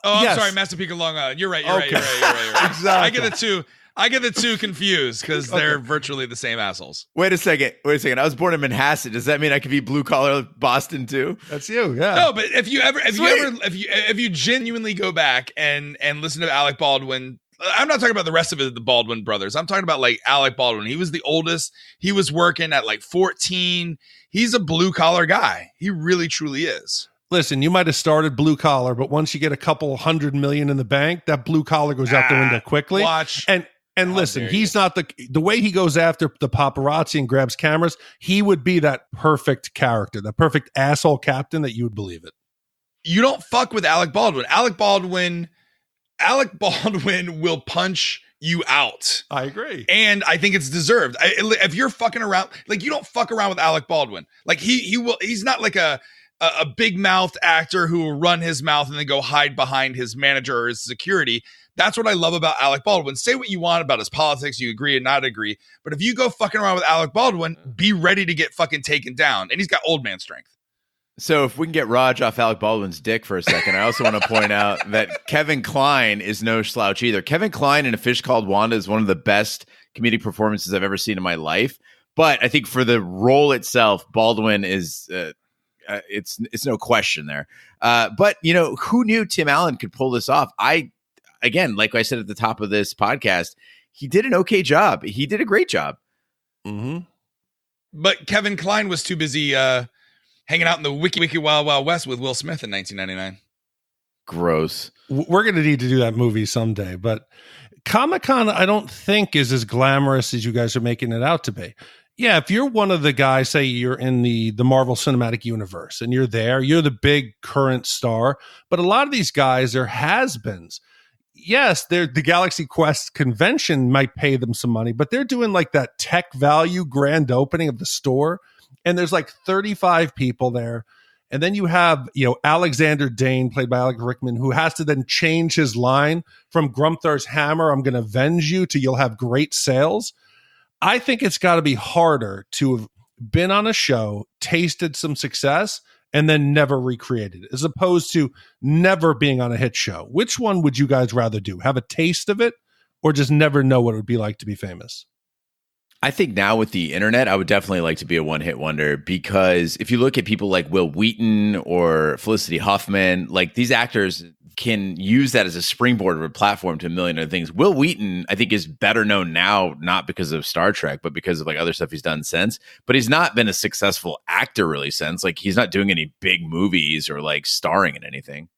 [SPEAKER 2] Oh, I'm sorry, Massapequa, Long Island. You're right. You're right. Exactly. I get the two confused because they're virtually the same assholes.
[SPEAKER 4] Wait a second. I was born in Manhasset. Does that mean I could be blue collar Boston too?
[SPEAKER 1] That's you. Yeah.
[SPEAKER 2] No, but if you genuinely go back and listen to Alec Baldwin. I'm not talking about the rest of the Baldwin brothers. I'm talking about Alec Baldwin. He was the oldest. He was working at 14. He's a blue collar guy. He really, truly is.
[SPEAKER 1] Listen, you might have started blue collar, but once you get a couple $100 million in the bank, that blue collar goes out the window quickly.
[SPEAKER 2] Watch.
[SPEAKER 1] And listen, he's not the way he goes after the paparazzi and grabs cameras. He would be that perfect character, the perfect asshole captain that you would believe it.
[SPEAKER 2] You don't fuck with Alec Baldwin. Alec Baldwin will punch you out.
[SPEAKER 1] I agree.
[SPEAKER 2] And I think it's deserved. If you're fucking around, like, you don't fuck around with Alec Baldwin. Like, he's not like a big mouthed actor who will run his mouth and then go hide behind his manager or his security. That's what I love about Alec Baldwin. Say what you want about his politics, you agree and not agree. But if you go fucking around with Alec Baldwin, be ready to get fucking taken down. And he's got old man strength.
[SPEAKER 4] So if we can get Raj off Alec Baldwin's dick for a second, I also want to point out that Kevin Kline is no slouch either. Kevin Kline in A Fish Called Wanda is one of the best comedic performances I've ever seen in my life. But I think for the role itself, Baldwin is it's no question there. But, you know, who knew Tim Allen could pull this off? Again, like I said at the top of this podcast, he did an okay job. He did a great job.
[SPEAKER 1] Mm-hmm.
[SPEAKER 2] But Kevin Kline was too busy hanging out in the wiki wild wild west with Will Smith in 1999.
[SPEAKER 4] Gross.
[SPEAKER 1] We're going to need to do that movie someday, but Comic-Con I don't think is as glamorous as you guys are making it out to be. Yeah, if you're one of the guys, say you're in the Marvel Cinematic Universe and you're there, you're the big current star, but a lot of these guys are has-beens. Yes, the Galaxy Quest convention might pay them some money, but they're doing like that tech value grand opening of the store. And there's like 35 people there. And then you have, you know, Alexander Dane, played by Alec Rickman, who has to then change his line from Grumthar's hammer, I'm going to avenge you, to you'll have great sales. I think it's got to be harder to have been on a show, tasted some success, and then never recreated it, as opposed to never being on a hit show. Which one would you guys rather do? Have a taste of it or just never know what it would be like to be famous?
[SPEAKER 4] I think now with the internet, I would definitely like to be a one-hit wonder, because if you look at people like Will Wheaton or Felicity Huffman, like these actors can use that as a springboard or a platform to a million other things. Will Wheaton, I think, is better known now, not because of Star Trek, but because of like other stuff he's done since. But he's not been a successful actor really since. Like, he's not doing any big movies or like starring in anything.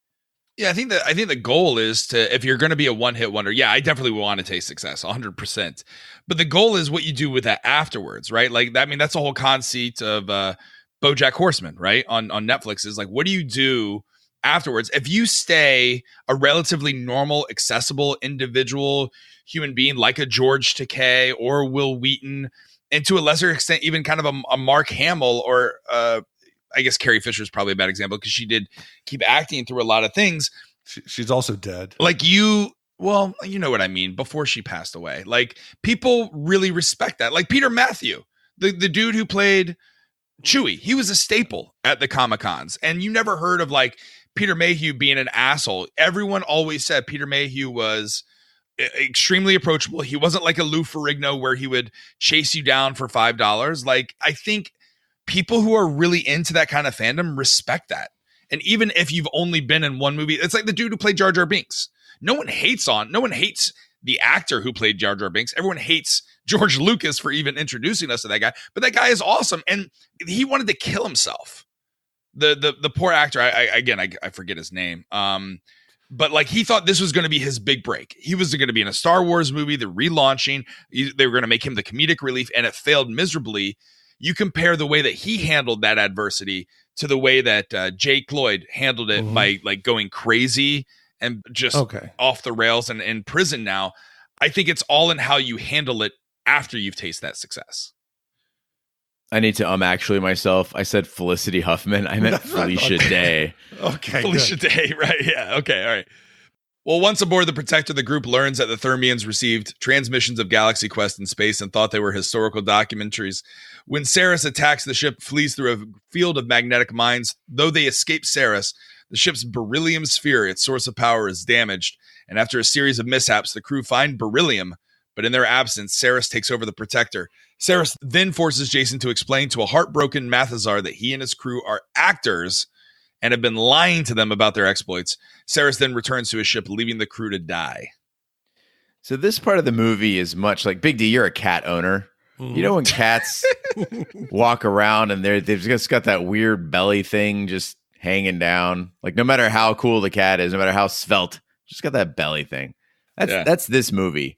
[SPEAKER 2] Yeah, I think the goal is to, if you're going to be a one-hit wonder, yeah, I definitely want to taste success, 100%. But the goal is what you do with that afterwards, right? Like, I mean, that's the whole conceit of BoJack Horseman, right? On Netflix, is like, what do you do afterwards? If you stay a relatively normal, accessible individual human being like a George Takei or Will Wheaton, and to a lesser extent, even kind of a Mark Hamill or I guess Carrie Fisher is probably a bad example because she did keep acting through a lot of things.
[SPEAKER 1] She's also dead.
[SPEAKER 2] Like well, you know what I mean, before she passed away. Like, people really respect that. Like Peter Matthew, the dude who played Chewie, he was a staple at the Comic-Cons. And you never heard of like Peter Mayhew being an asshole. Everyone always said Peter Mayhew was extremely approachable. He wasn't like a Lou Ferrigno where he would chase you down for $5. Like, I think people who are really into that kind of fandom respect that. And even if you've only been in one movie, it's like the dude who played Jar Jar Binks. No one hates the actor who played Jar Jar Binks. Everyone hates George Lucas for even introducing us to that guy. But that guy is awesome. And he wanted to kill himself. The poor actor, I forget his name. But like, he thought this was going to be his big break. He was going to be in a Star Wars movie. They're relaunching. They were going to make him the comedic relief, and it failed miserably. You compare the way that he handled that adversity to the way that Jake Lloyd handled it by like going crazy and just off the rails and in prison now. I think it's all in how you handle it after you've tasted that success.
[SPEAKER 4] I need to actually myself. I said Felicity Huffman. I meant Felicia Day.
[SPEAKER 1] Okay.
[SPEAKER 2] Felicia Day, right? Yeah. Okay. All right. Well, once aboard the Protector, the group learns that the Thermians received transmissions of Galaxy Quest in space and thought they were historical documentaries. When Saris attacks, the ship flees through a field of magnetic mines. Though they escape Saris, the ship's beryllium sphere, its source of power, is damaged. And after a series of mishaps, the crew find beryllium. But in their absence, Saris takes over the Protector. Saris then forces Jason to explain to a heartbroken Mathazar that he and his crew are actors and have been lying to them about their exploits. Saris then returns to his ship, leaving the crew to die.
[SPEAKER 4] So this part of the movie is much like, Big D, you're a cat owner. You know when cats walk around and they've just got that weird belly thing just hanging down? Like, no matter how cool the cat is, no matter how svelte, just got that belly thing. That's this movie.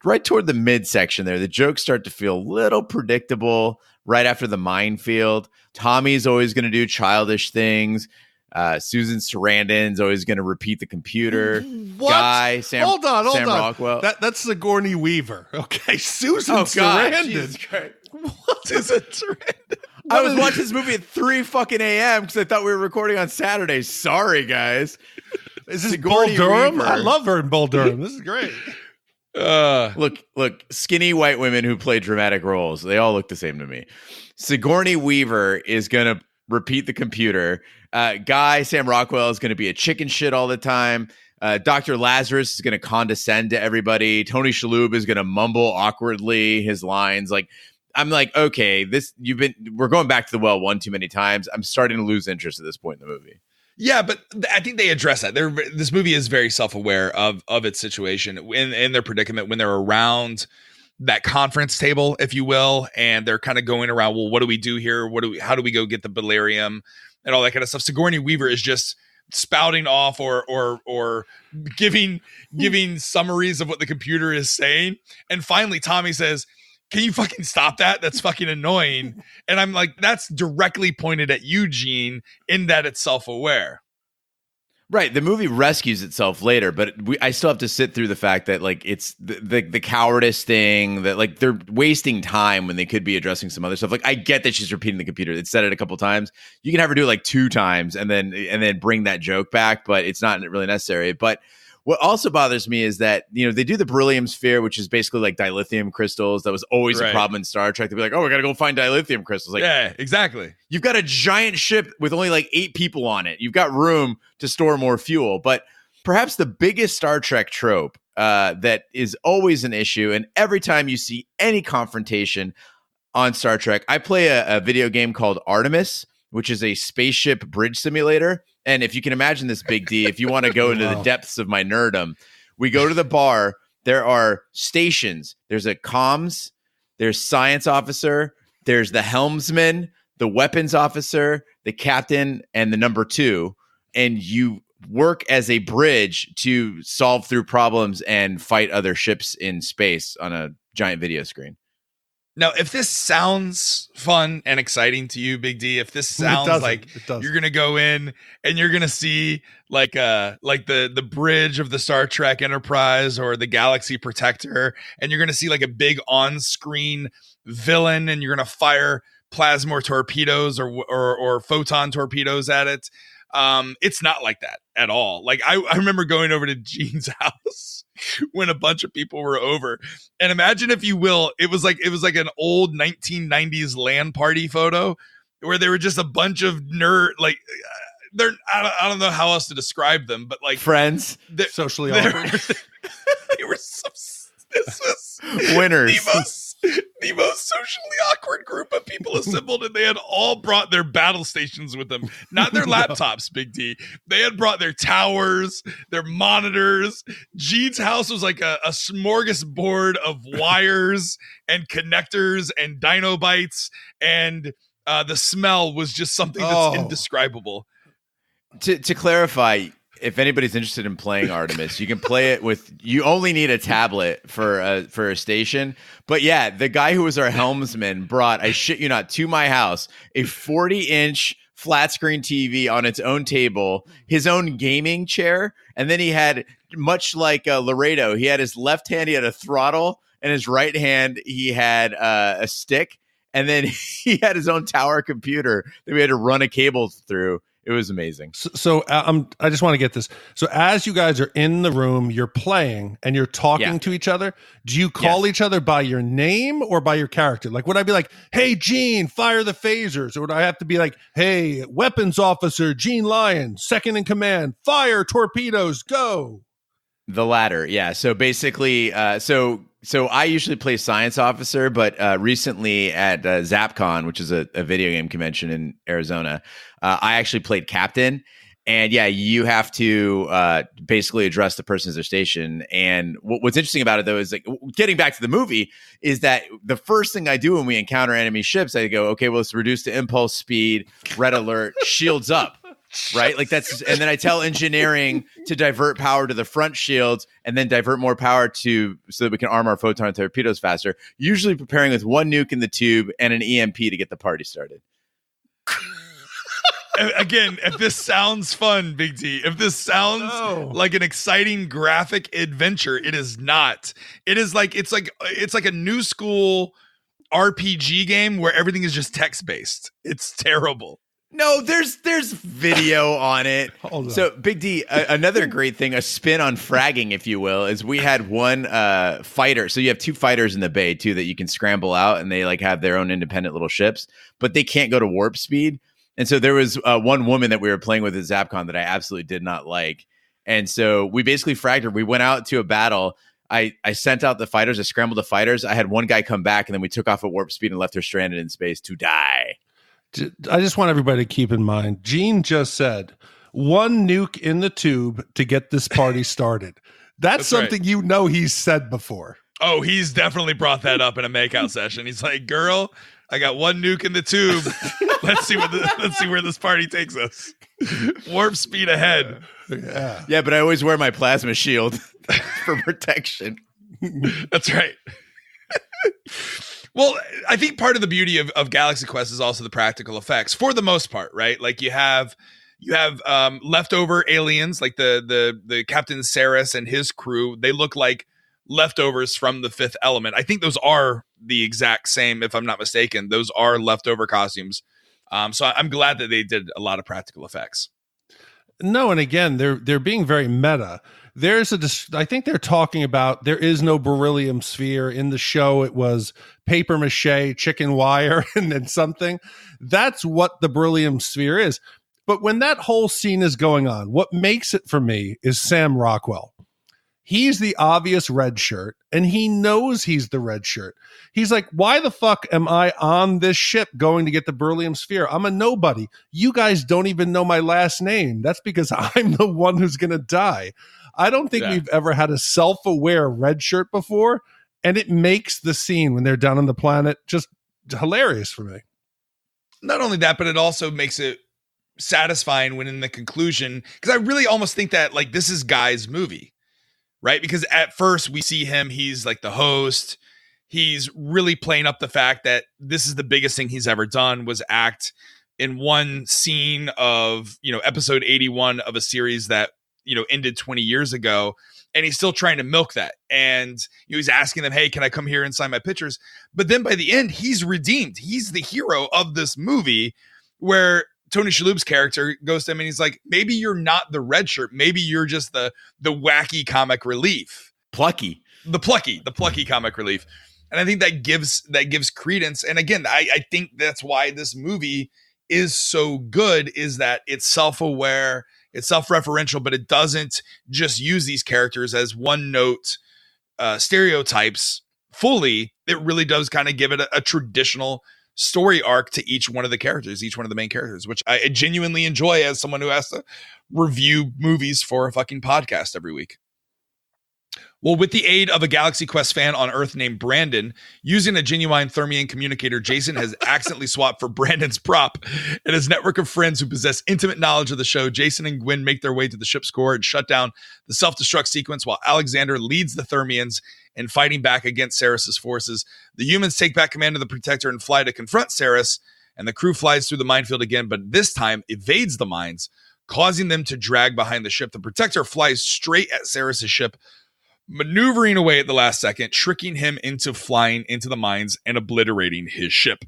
[SPEAKER 4] Right toward the midsection there, the jokes start to feel a little predictable right after the minefield. Tommy's always going to do childish things. Susan Sarandon's always going to repeat the computer.
[SPEAKER 1] What? Hold on.
[SPEAKER 4] Rockwell.
[SPEAKER 1] That's Sigourney Weaver. Okay, Susan Sarandon.
[SPEAKER 2] What is a Sarandon?
[SPEAKER 4] I was watching this movie at 3 fucking a.m. because I thought we were recording on Saturday. Sorry, guys.
[SPEAKER 1] Is this Bull Durham?
[SPEAKER 4] Weaver.
[SPEAKER 1] I love her in Bull Durham. This is great.
[SPEAKER 4] Look, skinny white women who play dramatic roles. They all look the same to me. Sigourney Weaver is going to repeat the computer. Sam Rockwell is going to be a chicken shit all the time. Dr. Lazarus is going to condescend to everybody. Tony Shalhoub is going to mumble awkwardly his lines. Like, I'm like, okay, we're going back to the well one too many times. I'm starting to lose interest at this point in the movie.
[SPEAKER 2] Yeah, but I think they address that. This movie is very self-aware of its situation in their predicament when they're around that conference table, if you will, and they're kind of going around, well, what do we do here? How do we go get the beryllium and all that kind of stuff? Sigourney Weaver is just spouting off or giving summaries of what the computer is saying. And finally, Tommy says, can you fucking stop that? That's fucking annoying. And I'm like, that's directly pointed at Eugene in that it's self-aware.
[SPEAKER 4] Right. The movie rescues itself later, but I still have to sit through the fact that like it's the cowardice thing, that like they're wasting time when they could be addressing some other stuff. Like I get that she's repeating the computer. It said it a couple times. You can have her do it like 2 times and then bring that joke back, but it's not really necessary. But what also bothers me is that, you know, they do the beryllium sphere, which is basically like dilithium crystals. That was always a problem in Star Trek. They'd be like, oh, we got to go find dilithium crystals. Like,
[SPEAKER 2] yeah, exactly.
[SPEAKER 4] You've got a giant ship with only like 8 people on it. You've got room to store more fuel. But perhaps the biggest Star Trek trope that is always an issue, and every time you see any confrontation on Star Trek, I play a video game called Artemis, which is a spaceship bridge simulator. And if you can imagine this, Big D, if you want to go into the depths of my nerdom, we go to the bar. There are stations. There's a comms. There's science officer. There's the helmsman, the weapons officer, the captain, and the number 2. And you work as a bridge to solve through problems and fight other ships in space on a giant video screen.
[SPEAKER 2] Now, if this sounds fun and exciting to you, Big D, if this sounds like you're going to go in and you're going to see like the bridge of the Star Trek Enterprise or the Galaxy Protector, and you're going to see like a big on-screen villain and you're going to fire plasma torpedoes or photon torpedoes at it, it's not like that at all. Like I remember going over to Gene's house when a bunch of people were over, and imagine, if you will, it was like an old 1990s LAN party photo where there were just a bunch of I don't know how else to describe them, but like
[SPEAKER 4] friends,
[SPEAKER 1] socially awkward.
[SPEAKER 2] They were this was
[SPEAKER 4] winners.
[SPEAKER 2] The most socially awkward group of people assembled, and they had all brought their battle stations with them. Not their laptops, Big D. They had brought their towers, their monitors. Gene's house was like a smorgasbord of wires and connectors and dinobytes, and the smell was just something that's indescribable.
[SPEAKER 4] To clarify, if anybody's interested in playing Artemis, you can play it with. You only need a tablet for a station. But yeah, the guy who was our helmsman brought, I shit you not, to my house a 40-inch flat screen TV on its own table, his own gaming chair, and then he had, much like Laredo, he had his left hand, he had a throttle, and his right hand he had a stick, and then he had his own tower computer that we had to run a cable through. It was amazing.
[SPEAKER 1] So I just want to get this. So as you guys are in the room, you're playing and you're talking to each other. Do you call each other by your name or by your character? Like, would I be like, hey, Gene, fire the phasers? Or would I have to be like, hey, weapons officer, Gene Lyon, second in command, fire torpedoes, go?
[SPEAKER 4] The latter. Yeah. So basically, so I usually play science officer, but recently at ZapCon, which is a video game convention in Arizona, I actually played captain. And yeah, you have to basically address the person as their station. And what's interesting about it, though, is like getting back to the movie, is that the first thing I do when we encounter enemy ships, I go, okay, well, let's reduce the impulse speed, red alert, shields up. Right? Like that's, and then I tell engineering to divert power to the front shields and then divert more power so that we can arm our photon torpedoes faster, usually preparing with one nuke in the tube and an EMP to get the party started.
[SPEAKER 2] Again, if this sounds fun, Big T, if this sounds like an exciting graphic adventure, it is not. It is like it's like a new school RPG game where everything is just text based. It's terrible.
[SPEAKER 4] No, there's video on it. So Big D, another great thing, a spin on fragging, if you will, is we had one fighter. So you have two fighters in the bay too that you can scramble out, and they like have their own independent little ships, but they can't go to warp speed. And so there was one woman that we were playing with at Zapcon that I absolutely did not like. And so we basically fragged her. We went out to a battle. I sent out the fighters. I scrambled the fighters. I had one guy come back, and then we took off at warp speed and left her stranded in space to die.
[SPEAKER 1] I just want everybody to keep in mind, Gene just said, one nuke in the tube to get this party started. That's something
[SPEAKER 2] right.
[SPEAKER 1] you know he's said before.
[SPEAKER 2] Oh, he's definitely brought that up in a makeout session. He's like, girl, I got one nuke in the tube. Let's see where this party takes us. Warp speed ahead.
[SPEAKER 4] Yeah, but I always wear my plasma shield for protection.
[SPEAKER 2] That's right. Well, I think part of the beauty of Galaxy Quest is also the practical effects for the most part, right? Like you have leftover aliens, like the Captain Saris and his crew. They look like leftovers from the Fifth Element. I think those are the exact same, if I'm not mistaken. Those are leftover costumes. So I'm glad that they did a lot of practical effects.
[SPEAKER 1] No, and again, they're being very meta. I think they're talking about there is no beryllium sphere in the show. It was paper mache, chicken wire, and then something. That's what the beryllium sphere is. But when that whole scene is going on, what makes it for me is Sam Rockwell. He's the obvious red shirt, and he knows he's the red shirt. He's like, why the fuck am I on this ship going to get the beryllium sphere? I'm a nobody. You guys don't even know my last name. That's because I'm the one who's going to die. I don't think we've ever had a self-aware red shirt before, and it makes the scene when they're down on the planet just hilarious for me.
[SPEAKER 2] Not only that, but it also makes it satisfying when in the conclusion, because I really almost think that like this is Guy's movie. Right? Because at first we see him, he's like the host. He's really playing up the fact that this is the biggest thing he's ever done was act in one scene of, episode 81 of a series that, ended 20 years ago. And he's still trying to milk that. And he's asking them, hey, can I come here and sign my pictures? But then by the end, he's redeemed. He's the hero of this movie where Tony Shalhoub's character goes to him and he's like, maybe you're not the red shirt. Maybe you're just the wacky comic relief. The plucky comic relief. And I think that gives credence. And again, I think that's why this movie is so good, is that it's self-aware, it's self-referential, but it doesn't just use these characters as one-note stereotypes fully. It really does kind of give it a traditional story arc to each one of the characters, each one of the main characters, which I genuinely enjoy as someone who has to review movies for a fucking podcast every week. Well, with the aid of a Galaxy Quest fan on Earth named Brandon, using a genuine Thermian communicator, Jason has accidentally swapped for Brandon's prop. And his network of friends who possess intimate knowledge of the show, Jason and Gwen make their way to the ship's core and shut down the self-destruct sequence while Alexander leads the Thermians in fighting back against Saris's forces. The humans take back command of the Protector and fly to confront Saris, and the crew flies through the minefield again, but this time evades the mines, causing them to drag behind the ship. The Protector flies straight at Saris's ship, maneuvering away at the last second, tricking him into flying into the mines and obliterating his ship.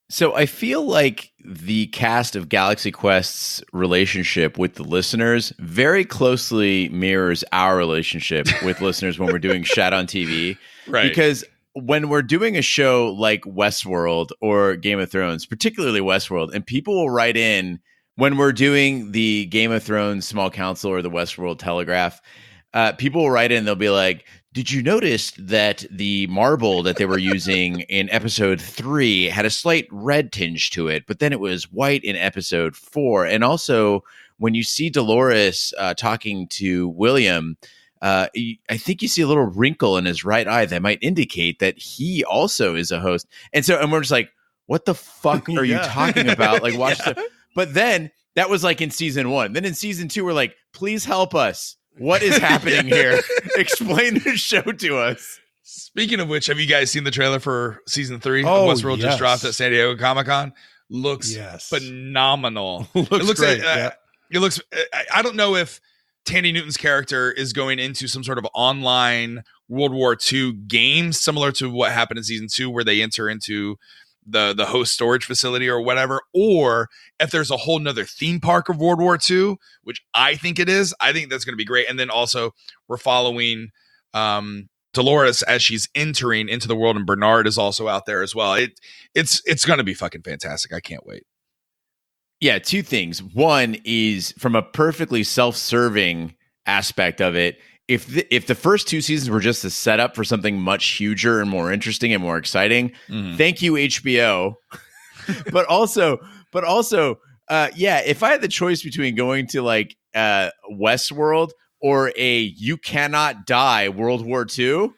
[SPEAKER 4] So I feel like the cast of Galaxy Quest's relationship with the listeners very closely mirrors our relationship with listeners when we're doing Shat on TV.
[SPEAKER 2] Right.
[SPEAKER 4] Because when we're doing a show like Westworld or Game of Thrones, particularly Westworld, and people will write in when we're doing the Game of Thrones Small Council or the Westworld Telegraph, people will write in, they'll be like, did you notice that the marble that they were using in episode 3 had a slight red tinge to it, but then it was white in episode 4? And also, when you see Dolores talking to William, I think you see a little wrinkle in his right eye that might indicate that he also is a host. And we're just like, what the fuck are you talking about? Like, watch But then that was like in season 1. Then in season 2, we're like, please help us. What is happening here? Explain the show to us.
[SPEAKER 2] Speaking of which, have you guys seen the trailer for season 3 of
[SPEAKER 1] Oh,
[SPEAKER 2] Westworld just dropped at San Diego Comic-Con? looks phenomenal.
[SPEAKER 1] Looks
[SPEAKER 2] it looks
[SPEAKER 1] great.
[SPEAKER 2] like, it looks. I don't know if Tandy Newton's character is going into some sort of online World War II game, similar to what happened in season 2, where they enter into the host storage facility or whatever, or if there's a whole nother theme park of World War II, which I think it is. I think that's going to be great. And then also we're following Dolores as she's entering into the world, and Bernard is also out there as well. It's going to be fucking fantastic. I can't wait.
[SPEAKER 4] Yeah, two things. One is from a perfectly self-serving aspect of it. If the first 2 seasons were just a setup for something much huger and more interesting and more exciting, thank you HBO. but also, if I had the choice between going to like Westworld or a you cannot die World War II,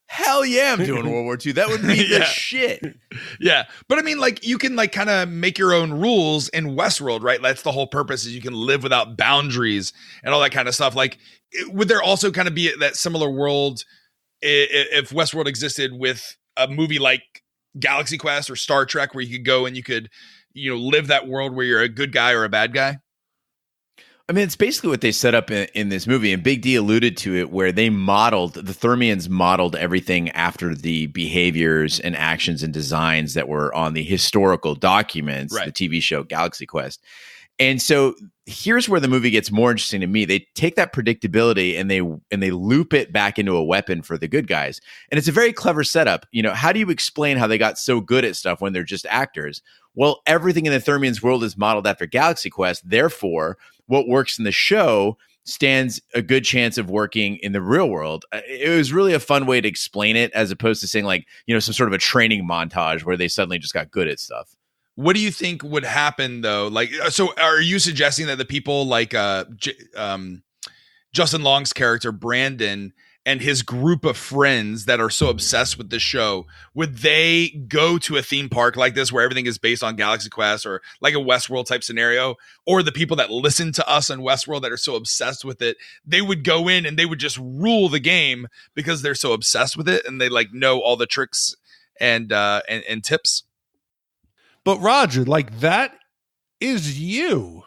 [SPEAKER 4] hell yeah, I'm doing World War II. That would be the shit.
[SPEAKER 2] Yeah. But I mean, like, you can like kind of make your own rules in Westworld, right? That's the whole purpose, is you can live without boundaries and all that kind of stuff. Like, would there also kind of be that similar world if Westworld existed with a movie like Galaxy Quest or Star Trek, where you could go and you could, live that world where you're a good guy or a bad guy?
[SPEAKER 4] I mean, it's basically what they set up in this movie, and Big D alluded to it, where the Thermians modeled everything after the behaviors and actions and designs that were on the historical documents, the TV show Galaxy Quest. And so here's where the movie gets more interesting to me. They take that predictability and they loop it back into a weapon for the good guys. And it's a very clever setup. How do you explain how they got so good at stuff when they're just actors? Well, everything in the Thermians world is modeled after Galaxy Quest. Therefore, what works in the show stands a good chance of working in the real world. It was really a fun way to explain it, as opposed to saying like, some sort of a training montage where they suddenly just got good at stuff.
[SPEAKER 2] What do you think would happen though? Like, so are you suggesting that the people like Justin Long's character, Brandon, and his group of friends that are so obsessed with the show, would they go to a theme park like this where everything is based on Galaxy Quest or like a Westworld type scenario? Or the people that listen to us on Westworld that are so obsessed with it, they would go in and they would just rule the game because they're so obsessed with it and they like know all the tricks and tips?
[SPEAKER 1] But Roger, like, that is you.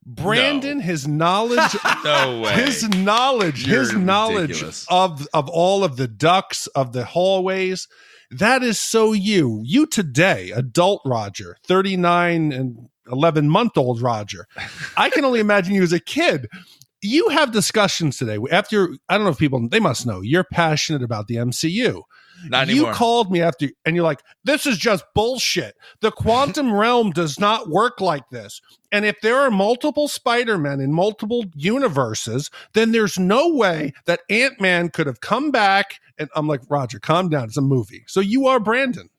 [SPEAKER 1] Brandon, his knowledge,
[SPEAKER 2] no way.
[SPEAKER 1] his knowledge
[SPEAKER 2] ridiculous.
[SPEAKER 1] of all of the ducks, of the hallways, that is so you. You today, adult Roger, 39 and 11-month-old Roger. I can only imagine you as a kid. You have discussions today after, I don't know if people, they must know, you're passionate about the MCU.
[SPEAKER 2] Not anymore.
[SPEAKER 1] You called me after, and you're like, this is just bullshit. The quantum realm does not work like this. And if there are multiple Spider-Men in multiple universes, then there's no way that Ant-Man could have come back. And I'm like, Roger, calm down. It's a movie. So you are Brandon.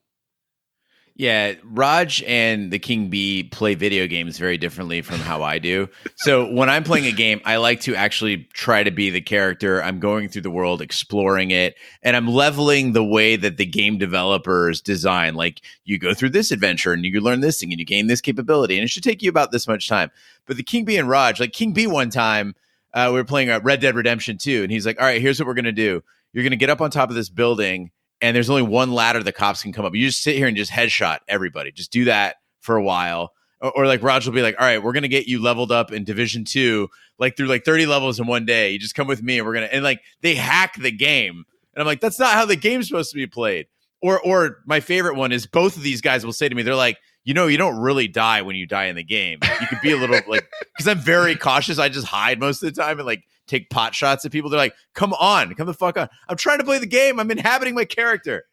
[SPEAKER 4] Yeah, Raj and the King Bee play video games very differently from how I do. So when I'm playing a game, I like to actually try to be the character. I'm going through the world, exploring it, and I'm leveling the way that the game developers design. Like, you go through this adventure and you learn this thing and you gain this capability, and it should take you about this much time. But the King Bee and Raj, like King Bee one time, we were playing Red Dead Redemption 2, and he's like, all right, here's what we're going to do. You're going to get up on top of this building, and there's only one ladder the cops can come up. You just sit here and just headshot everybody. Just do that for a while. Or like Raj will be like, all right, we're going to get you leveled up in Division 2, like through like 30 levels in one day. You just come with me and we're going to, and like they hack the game. And I'm like, that's not how the game's supposed to be played. Or my favorite one is both of these guys will say to me, they're like, you don't really die when you die in the game. You could be a little like, because I'm very cautious. I just hide most of the time and like take pot shots at people. They're like, come the fuck on. I'm trying to play the game. I'm inhabiting my character.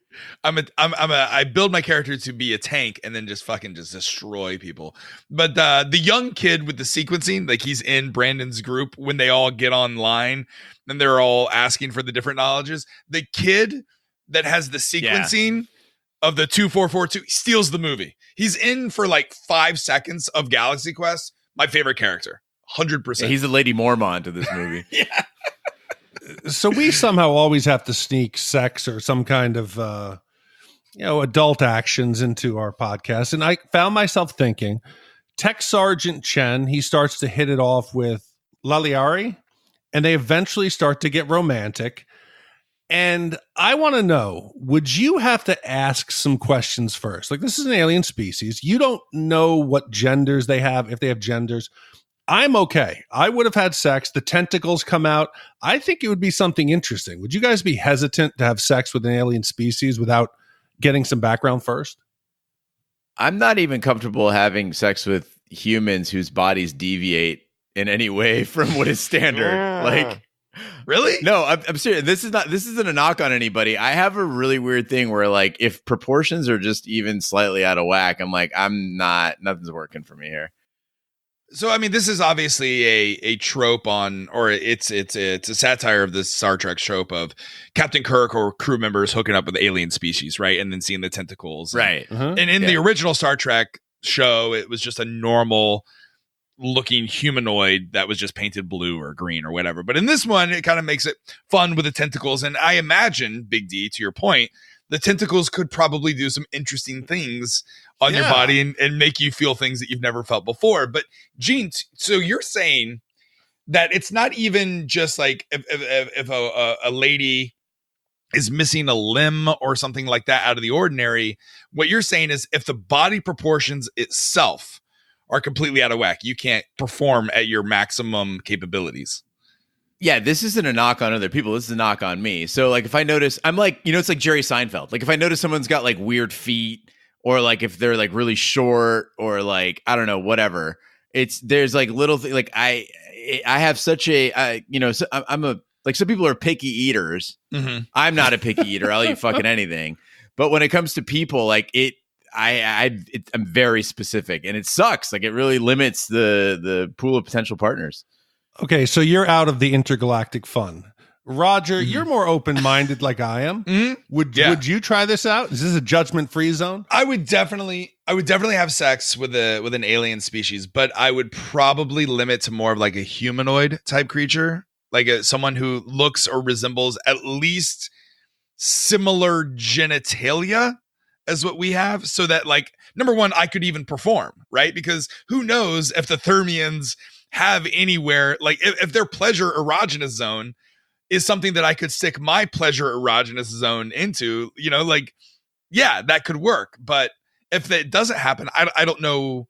[SPEAKER 2] I build my character to be a tank and then just destroy people. But the young kid with the sequencing, like he's in Brandon's group when they all get online and they're all asking for the different knowledges. The kid that has the sequencing of the 2442 steals the movie. He's in for like 5 seconds of Galaxy Quest. My favorite character. 100%.
[SPEAKER 4] Yeah, he's a Lady Mormont to this movie.
[SPEAKER 2] Yeah.
[SPEAKER 1] So we somehow always have to sneak sex or some kind of, adult actions into our podcast. And I found myself thinking, Tech Sergeant Chen, he starts to hit it off with Laliari, and they eventually start to get romantic. And I want to know, would you have to ask some questions first? Like, this is an alien species. You don't know what genders they have, if they have genders. I'm okay. I would have had sex. The tentacles come out. I think it would be something interesting. Would you guys be hesitant to have sex with an alien species without getting some background first?
[SPEAKER 4] I'm not even comfortable having sex with humans whose bodies deviate in any way from what is standard. Like,
[SPEAKER 2] really?
[SPEAKER 4] No, I'm serious. This isn't a knock on anybody. I have a really weird thing where, like, if proportions are just even slightly out of whack, I'm like, nothing's working for me here.
[SPEAKER 2] So, I mean, this is obviously a trope it's a satire of the Star Trek trope of Captain Kirk or crew members hooking up with alien species, right? And then seeing the tentacles.
[SPEAKER 4] Right.
[SPEAKER 2] And in the original Star Trek show, it was just a normal looking humanoid that was just painted blue or green or whatever. But in this one, it kind of makes it fun with the tentacles. And I imagine, Big D, to your point, the tentacles could probably do some interesting things on your body and make you feel things that you've never felt before. But Gene, so you're saying that it's not even just like if a lady is missing a limb or something like that out of the ordinary. What you're saying is if the body proportions itself are completely out of whack, you can't perform at your maximum capabilities.
[SPEAKER 4] Yeah, this isn't a knock on other people. This is a knock on me. So, like, if I notice, I'm like, it's like Jerry Seinfeld. Like, if I notice someone's got like weird feet, or like if they're like really short, or like, I don't know, whatever. There's like little things. Like I have such a, I'm a, like, some people are picky eaters. Mm-hmm. I'm not a picky eater. I'll eat fucking anything. But when it comes to people, like I'm very specific, and it sucks. Like, it really limits the pool of potential partners.
[SPEAKER 1] Okay, so you're out of the intergalactic fun. Roger, you're more open-minded like I am. Would you try this out? Is this a judgment-free zone?
[SPEAKER 2] I would definitely have sex with an alien species, but I would probably limit to more of like a humanoid type creature, like someone who looks or resembles at least similar genitalia as what we have, so that, like, number one, I could even perform, right? Because who knows if the Thermians have anywhere, like if their pleasure erogenous zone is something that I could stick my pleasure erogenous zone into, that could work. But if that doesn't happen, I don't know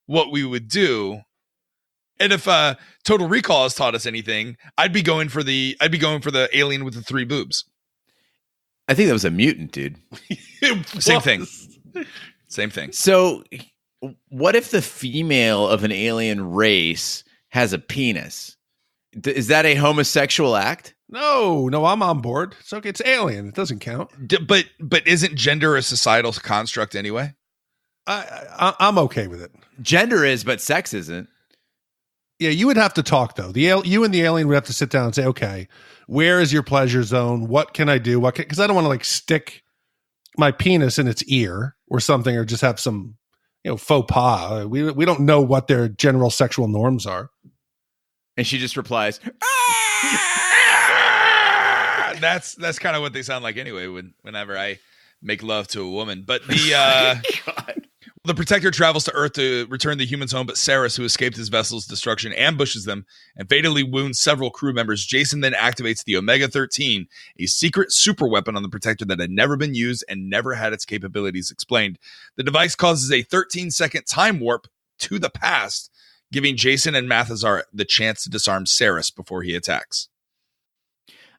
[SPEAKER 2] what we would do. And if Total Recall has taught us anything, I'd be going for the alien with the 3 boobs.
[SPEAKER 4] I think that was a mutant, dude.
[SPEAKER 2] Same thing. So
[SPEAKER 4] what if the female of an alien race has a penis? Is that a homosexual act?
[SPEAKER 1] No, I'm on board. It's okay. It's alien. It doesn't count.
[SPEAKER 2] But isn't gender a societal construct anyway?
[SPEAKER 1] I'm okay with it.
[SPEAKER 4] Gender is, but sex isn't.
[SPEAKER 1] Yeah, you would have to talk, though. You and the alien would have to sit down and say, okay, where is your pleasure zone? What can I do? Because I don't want to, like, stick my penis in its ear or something, or just have some, faux pas. We don't know what their general sexual norms are.
[SPEAKER 4] And she just replies,
[SPEAKER 2] That's kind of what they sound like anyway. Whenever I make love to a woman, but the the Protector travels to Earth to return the humans home, but Saris, who escaped his vessel's destruction, ambushes them and fatally wounds several crew members. Jason then activates the Omega-13, a secret super weapon on the Protector that had never been used and never had its capabilities explained. The device causes a 13-second time warp to the past, giving Jason and Mathazar the chance to disarm Saris before he attacks.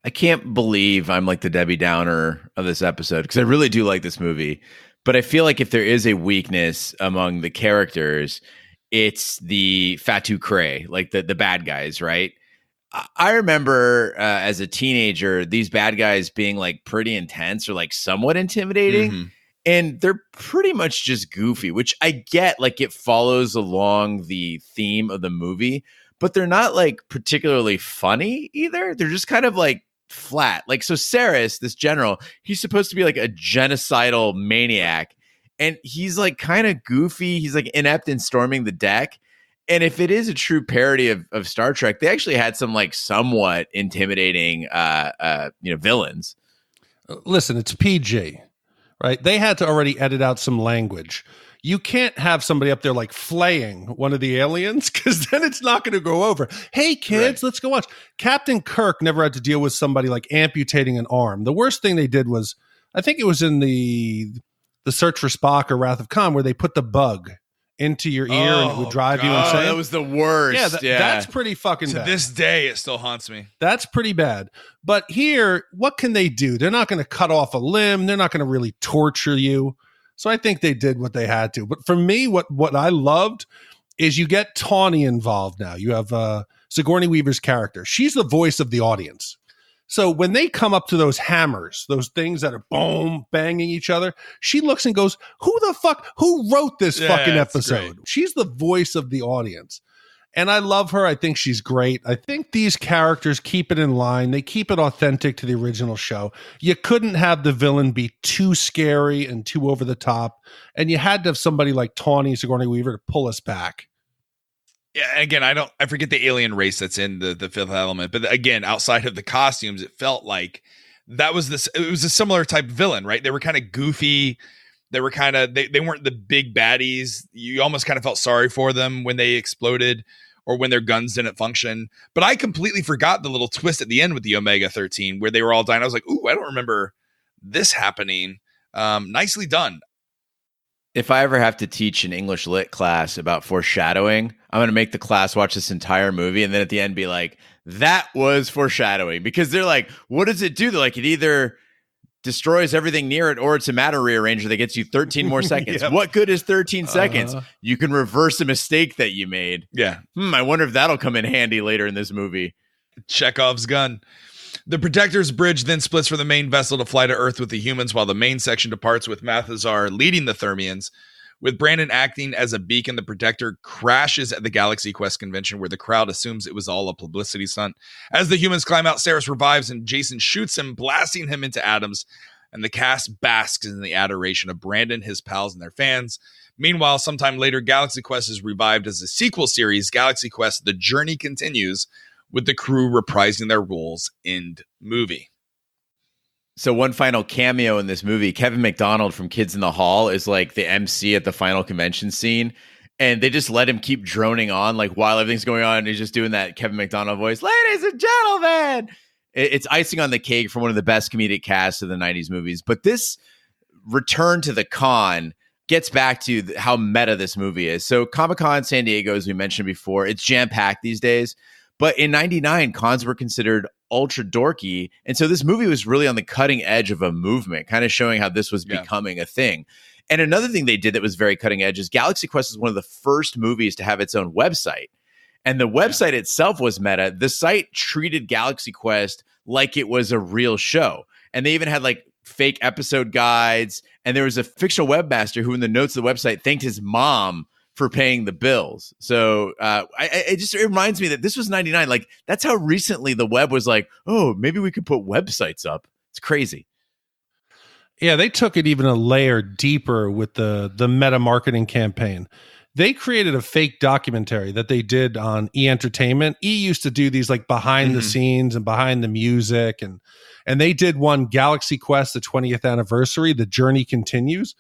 [SPEAKER 4] I can't believe I'm like the Debbie Downer of this episode, because I really do like this movie. But I feel like if there is a weakness among the characters, it's the Fatu Cray, like the bad guys, right? I remember as a teenager, these bad guys being like pretty intense or like somewhat intimidating. Mm-hmm. And they're pretty much just goofy, which I get, like, it follows along the theme of the movie, but they're not like particularly funny either. They're just kind of like flat. Like, so Saris, this general, he's supposed to be like a genocidal maniac, and he's like kind of goofy. He's like inept in storming the deck. And if it is a true parody of Star Trek, they actually had some like somewhat intimidating villains.
[SPEAKER 1] Listen, it's PG, right? They had to already edit out some language. you can't have somebody up there like flaying one of the aliens, because then it's not going to go over. Hey, kids, let's go watch. Captain Kirk never had to deal with somebody like amputating an arm. The worst thing they did was, I think it was in the Search for Spock or Wrath of Khan, where they put the bug into your ear and it would drive you insane.
[SPEAKER 4] That was the worst.
[SPEAKER 1] That's pretty fucking bad.
[SPEAKER 2] To this day, it still haunts me.
[SPEAKER 1] That's pretty bad. But here, what can they do? They're not going to cut off a limb. They're not going to really torture you. So I think they did what they had to. But for me, what I loved is you get Tawny involved now. You have Sigourney Weaver's character. She's the voice of the audience. So when they come up to those hammers, those things that are boom, banging each other, she looks and goes, who wrote this fucking episode?
[SPEAKER 2] Great.
[SPEAKER 1] She's the voice of the audience. And I love her. I think she's great. I think these characters keep it in line. They keep it authentic to the original show. You couldn't have the villain be too scary and too over the top. And you had to have somebody like Tawny, Sigourney Weaver, to pull us back.
[SPEAKER 2] Yeah, again, I forget the alien race that's in the Fifth Element, but again, outside of the costumes, it felt like it was a similar type of villain, right? They were kind of goofy. They were kind of, they weren't the big baddies. You almost kind of felt sorry for them when they exploded or when their guns didn't function. But I completely forgot the little twist at the end with the Omega-13 where they were all dying. I was like, ooh, I don't remember this happening. Nicely done.
[SPEAKER 4] If I ever have to teach an English lit class about foreshadowing, I'm going to make the class watch this entire movie and then at the end be like, that was foreshadowing. Because they're like, what does it do? They're like, it either destroys everything near it or it's a matter rearranger that gets you 13 more seconds.
[SPEAKER 1] Yep.
[SPEAKER 4] What good is 13 seconds? You can reverse a mistake that you made.
[SPEAKER 2] Yeah.
[SPEAKER 4] I wonder if that'll come in handy later in this movie.
[SPEAKER 2] Chekhov's gun. The Protector's bridge then splits from the main vessel to fly to Earth with the humans, while the main section departs with Mathazar leading the Thermians. With Brandon acting as a beacon, the Protector crashes at the Galaxy Quest convention, where the crowd assumes it was all a publicity stunt. As the humans climb out, Saris revives and Jason shoots him, blasting him into atoms, and the cast basks in the adoration of Brandon, his pals, and their fans. Meanwhile, sometime later, Galaxy Quest is revived as a sequel series, Galaxy Quest: The Journey Continues, with the crew reprising their roles in movie.
[SPEAKER 4] So one final cameo in this movie, Kevin McDonald from Kids in the Hall is like the MC at the final convention scene. And they just let him keep droning on like while everything's going on. And he's just doing that Kevin McDonald voice, ladies and gentlemen. It's icing on the cake for one of the best comedic casts of the 90s movies. But this return to the con gets back to how meta this movie is. So Comic-Con San Diego, as we mentioned before, it's jam-packed these days. But in 99, cons were considered ultra dorky. And so this movie was really on the cutting edge of a movement, kind of showing how this was becoming a thing. And another thing they did that was very cutting edge is Galaxy Quest is one of the first movies to have its own website. And the website itself was meta. The site treated Galaxy Quest like it was a real show. And they even had like fake episode guides. And there was a fictional webmaster who in the notes of the website thanked his mom for paying the bills. So it reminds me that this was 99. Like that's how recently the web was like, oh, maybe we could put websites up. It's crazy.
[SPEAKER 1] Yeah, they took it even a layer deeper with the meta marketing campaign. They created a fake documentary that they did on E! Entertainment. E! used to do these like behind the scenes and behind the music. And they did one, Galaxy Quest, the 20th anniversary, The Journey Continues.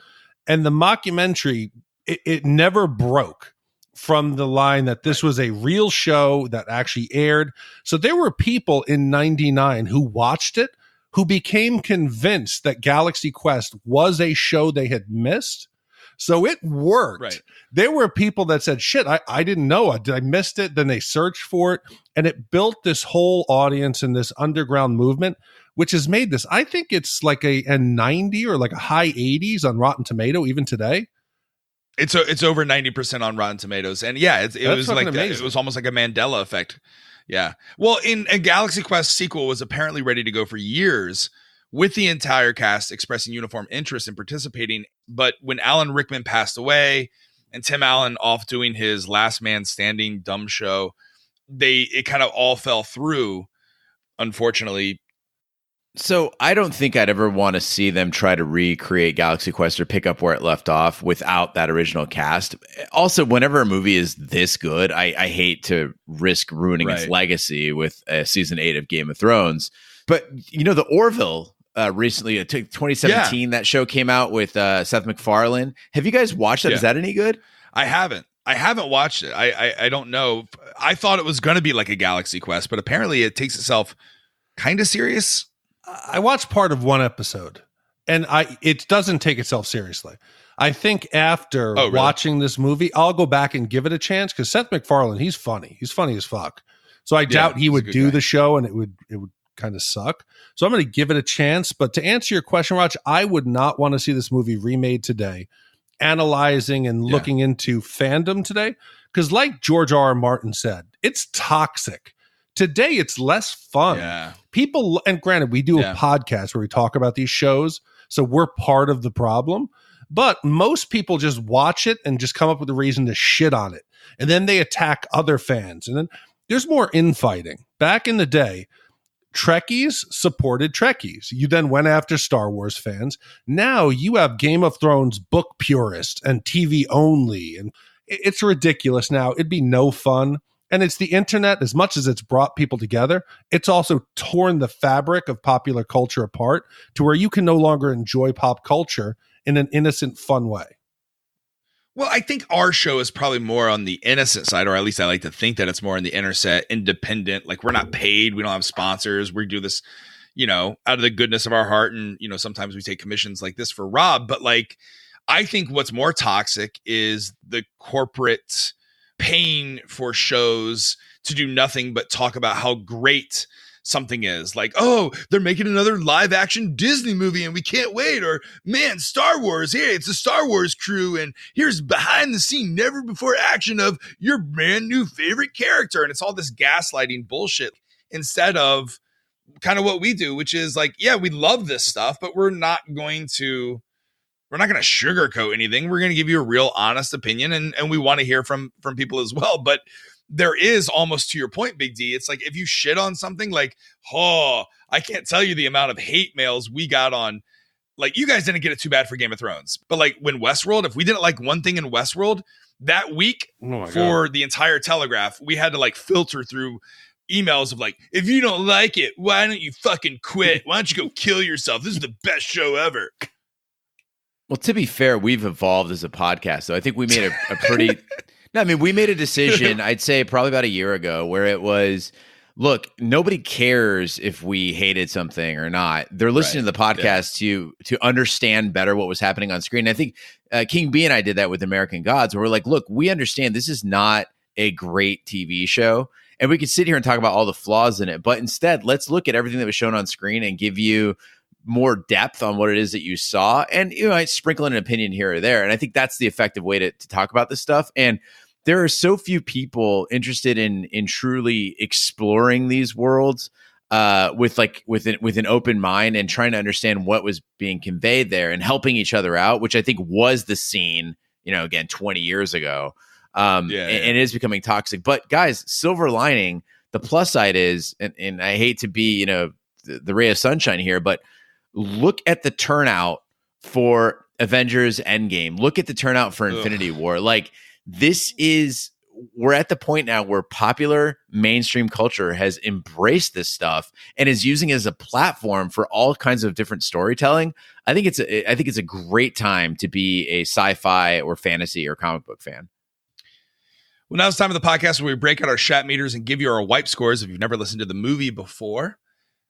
[SPEAKER 1] And the mockumentary, it never broke from the line that this was a real show that actually aired. So there were people in 99 who watched it, who became convinced that Galaxy Quest was a show they had missed. So it worked. Right. There were people that said, shit, I didn't know. I missed it. Then they searched for it. And it built this whole audience and this underground movement, which has made this, I think it's like a 90 or like a high 80s on Rotten Tomato, even today.
[SPEAKER 2] It's over 90% on Rotten Tomatoes. And yeah, it was like it was almost like a Mandela effect. Yeah. Well, in a Galaxy Quest sequel was apparently ready to go for years, with the entire cast expressing uniform interest in participating. But when Alan Rickman passed away and Tim Allen off doing his Last Man Standing dumb show, it kind of all fell through, unfortunately.
[SPEAKER 4] So I don't think I'd ever want to see them try to recreate Galaxy Quest or pick up where it left off without that original cast. Also, whenever a movie is this good, I hate to risk ruining its legacy with season 8 of Game of Thrones. But, you know, the Orville recently. It took 2017. That show came out with Seth MacFarlane. Have you guys watched that? Is that any good?
[SPEAKER 2] I haven't watched it. I don't know. I thought it was going to be like a Galaxy Quest, but apparently it takes itself kind of serious.
[SPEAKER 1] I watched part of one episode, and it doesn't take itself seriously. I think after watching this movie, I'll go back and give it a chance because Seth MacFarlane, he's funny. He's funny as fuck. So I doubt he would do the show and it would kind of suck. So I'm going to give it a chance. But to answer your question, Raj, I would not want to see this movie remade today, analyzing and looking into fandom today. Because like George R.R. Martin said, it's toxic. Today, it's less fun.
[SPEAKER 2] Yeah.
[SPEAKER 1] People, and granted, we do a podcast where we talk about these shows, so we're part of the problem. But most people just watch it and just come up with a reason to shit on it. And then they attack other fans. And then there's more infighting. Back in the day, Trekkies supported Trekkies. You then went after Star Wars fans. Now you have Game of Thrones book purists and TV only. And it's ridiculous now. It'd be no fun. And it's the internet, as much as it's brought people together, it's also torn the fabric of popular culture apart to where you can no longer enjoy pop culture in an innocent, fun way.
[SPEAKER 2] Well, I think our show is probably more on the innocent side, or at least I like to think that it's more on the internet, independent. Like, we're not paid. We don't have sponsors. We do this, out of the goodness of our heart. And, sometimes we take commissions like this for Rob. But like, I think what's more toxic is the corporate paying for shows to do nothing but talk about how great something is. Like, oh, they're making another live action Disney movie and we can't wait. Or, man, Star Wars, hey, it's a Star Wars crew and here's behind the scene, never before action of your brand new favorite character. And it's all this gaslighting bullshit instead of kind of what we do, which is like, yeah, we love this stuff, but we're not going to sugarcoat anything. We're going to give you a real honest opinion, and we want to hear from people as well. But there is, almost to your point, Big D, it's like if you shit on something, like, I can't tell you the amount of hate mails we got on, like, you guys didn't get it too bad for Game of Thrones, but like when Westworld, if we didn't like one thing in Westworld that week the entire Telegraph, we had to like filter through emails of like, if you don't like it, why don't you fucking quit? Why don't you go kill yourself? This is the best show ever.
[SPEAKER 4] Well, to be fair, we've evolved as a podcast. So I think we made a pretty... No, I mean, we made a decision, I'd say probably about a year ago, where it was, look, nobody cares if we hated something or not. They're listening to the podcast to understand better what was happening on screen. And I think King B and I did that with American Gods, where we're like, look, we understand this is not a great TV show. And we could sit here and talk about all the flaws in it. But instead, let's look at everything that was shown on screen and give you more depth on what it is that you saw, and I sprinkle in an opinion here or there. And I think that's the effective way to talk about this stuff. And there are so few people interested in truly exploring these worlds with an open mind and trying to understand what was being conveyed there and helping each other out, which I think was the scene, again, 20 years ago. And it is becoming toxic. But guys, silver lining, the plus side is, and I hate to be, the ray of sunshine here, but look at the turnout for Avengers Endgame. Look at the turnout for Infinity War. Like, we're at the point now where popular mainstream culture has embraced this stuff and is using it as a platform for all kinds of different storytelling. I think it's a great time to be a sci-fi or fantasy or comic book fan.
[SPEAKER 2] Well, now it's time of the podcast where we break out our Shat meters and give you our wipe scores. If you've never listened to the movie before,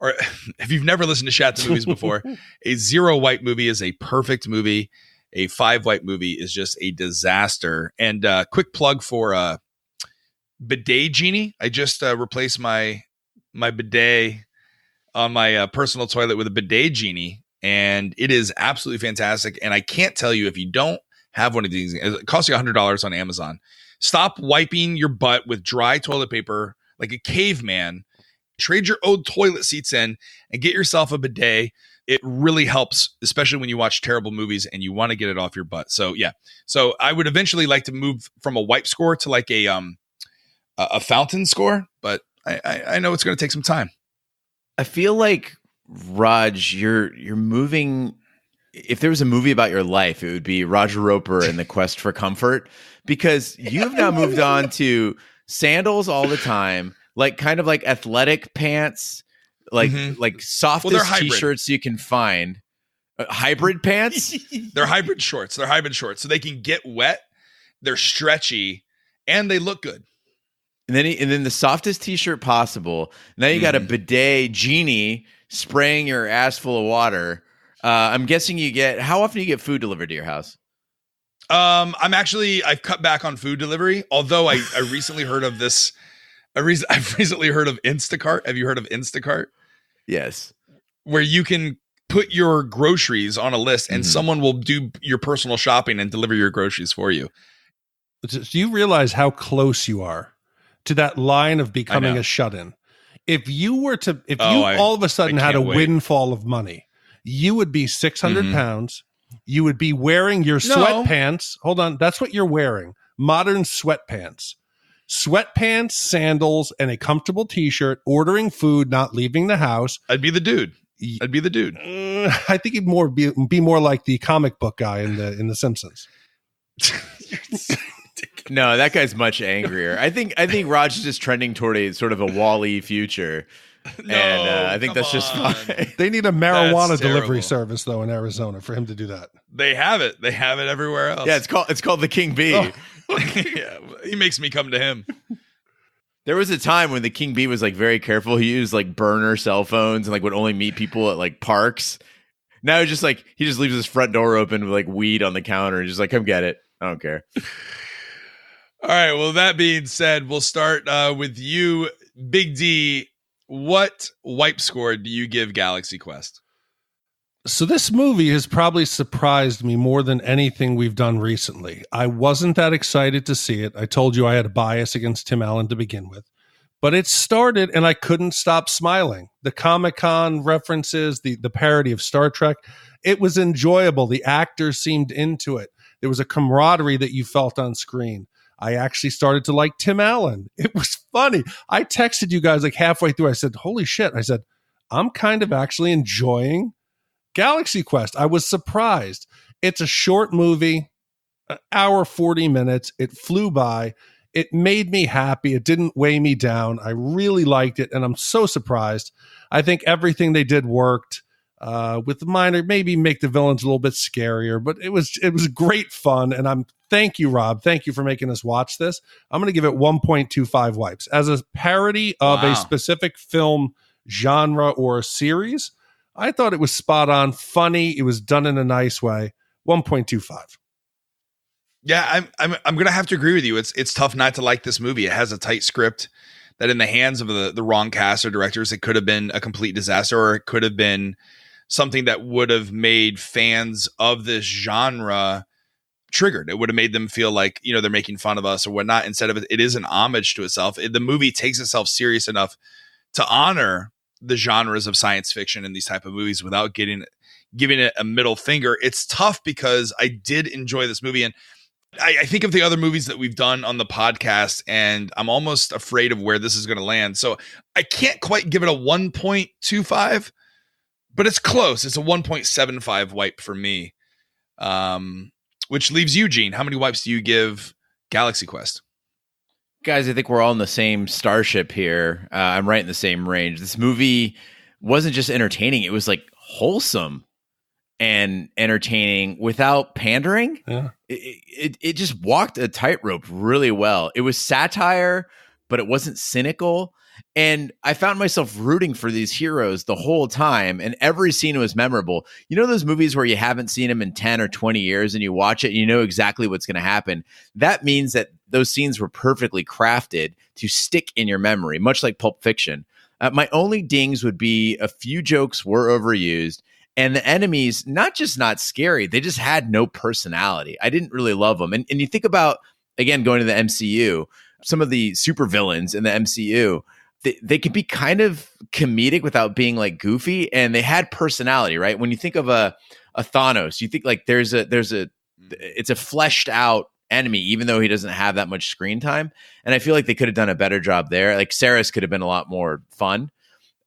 [SPEAKER 2] or if you've never listened to Shat the movies before, a 0 wipe movie is a perfect movie. A 5 wipe movie is just a disaster. And quick plug for Bidet Genie. I just replaced my bidet on my personal toilet with a Bidet Genie, and it is absolutely fantastic. And I can't tell you, if you don't have one of these, it costs you $100 on Amazon. Stop wiping your butt with dry toilet paper like a caveman. Trade your old toilet seats in and get yourself a bidet. It really helps, especially when you watch terrible movies and you want to get it off your butt. So yeah. So I would eventually like to move from a wipe score to like a fountain score, but I know it's going to take some time.
[SPEAKER 4] I feel like, Raj, you're moving. If there was a movie about your life, it would be Roger Roper and the Quest for Comfort, because you've now moved on to sandals all the time, like kind of like athletic pants, like softest t-shirts you can find. Hybrid pants?
[SPEAKER 2] They're hybrid shorts. So they can get wet. They're stretchy and they look good.
[SPEAKER 4] And then the softest t-shirt possible. Now you got a bidet genie spraying your ass full of water. I'm guessing how often do you get food delivered to your house?
[SPEAKER 2] I've cut back on food delivery, although I recently heard of this. I've recently heard of Instacart. Have you heard of Instacart?
[SPEAKER 4] Yes.
[SPEAKER 2] Where you can put your groceries on a list and someone will do your personal shopping and deliver your groceries for you.
[SPEAKER 1] Do you realize how close you are to that line of becoming a shut-in? If you all of a sudden had a windfall of money, you would be 600 pounds. You would be wearing your sweatpants. Hold on. That's what you're wearing. Modern sweatpants. Sweatpants, sandals, and a comfortable t-shirt, ordering food, not leaving the house.
[SPEAKER 2] I'd be the dude.
[SPEAKER 1] I think he'd be more like the comic book guy in the Simpsons.
[SPEAKER 4] No, that guy's much angrier. I think Raj is just trending toward a sort of a Wall-E future. And I think that's just fine.
[SPEAKER 1] They need a marijuana delivery service though in Arizona for him to do that.
[SPEAKER 2] They have it everywhere else.
[SPEAKER 4] Yeah, it's called the King Bee.
[SPEAKER 2] Oh. Yeah, he makes me come to him.
[SPEAKER 4] There was a time when the King Bee was like very careful. He used like burner cell phones and like would only meet people at like parks. Now it's just like he just leaves his front door open with like weed on the counter and just like, come get it. I don't care.
[SPEAKER 2] All right. Well, that being said, we'll start with you, Big D. What wipe score do you give Galaxy Quest?
[SPEAKER 1] So this movie has probably surprised me more than anything we've done recently. I wasn't that excited to see it. I told you I had a bias against Tim Allen to begin with. But it started and I couldn't stop smiling. The Comic-Con references, the parody of Star Trek, it was enjoyable. The actors seemed into it. There was a camaraderie that you felt on screen. I actually started to like Tim Allen. It was funny. I texted you guys like halfway through. I said, holy shit. I said, I'm kind of actually enjoying Galaxy Quest. I was surprised. It's a short movie, an hour, 40 minutes. It flew by. It made me happy. It didn't weigh me down. I really liked it, and I'm so surprised. I think everything they did worked. With the minor, maybe make the villains a little bit scarier, but it was great fun. And thank you, Rob. Thank you for making us watch this. I'm going to give it 1.25 wipes as a parody of a specific film genre or a series. I thought it was spot on, funny. It was done in a nice way. 1.25.
[SPEAKER 2] Yeah, I'm going to have to agree with you. It's tough not to like this movie. It has a tight script that in the hands of the wrong cast or directors, it could have been a complete disaster, or it could have been something that would have made fans of this genre triggered. It would have made them feel like, they're making fun of us or whatnot. Instead of it is an homage to itself. The movie takes itself serious enough to honor the genres of science fiction and these type of movies without giving it a middle finger. It's tough because I did enjoy this movie. And I think of the other movies that we've done on the podcast, and I'm almost afraid of where this is going to land. So I can't quite give it a 1.25, but it's close. It's a 1.75 wipe for me, which leaves you, Gene. How many wipes do you give Galaxy Quest?
[SPEAKER 4] Guys, I think we're all in the same starship here. I'm right in the same range. This movie wasn't just entertaining. It was like wholesome and entertaining without pandering.
[SPEAKER 1] Yeah.
[SPEAKER 4] It just walked a tightrope really well. It was satire, but it wasn't cynical. And I found myself rooting for these heroes the whole time, and every scene was memorable. You know those movies where you haven't seen them in 10 or 20 years and you watch it and you know exactly what's going to happen? That means that those scenes were perfectly crafted to stick in your memory, much like Pulp Fiction. My only dings would be a few jokes were overused, and the enemies, not just not scary, they just had no personality. I didn't really love them. And you think about, again, going to the MCU, some of the supervillains in the MCU, they could be kind of comedic without being like goofy, and they had personality, right? When you think of a Thanos, you think like it's a fleshed out enemy, even though he doesn't have that much screen time. And I feel like they could have done a better job there. Like Saris could have been a lot more fun.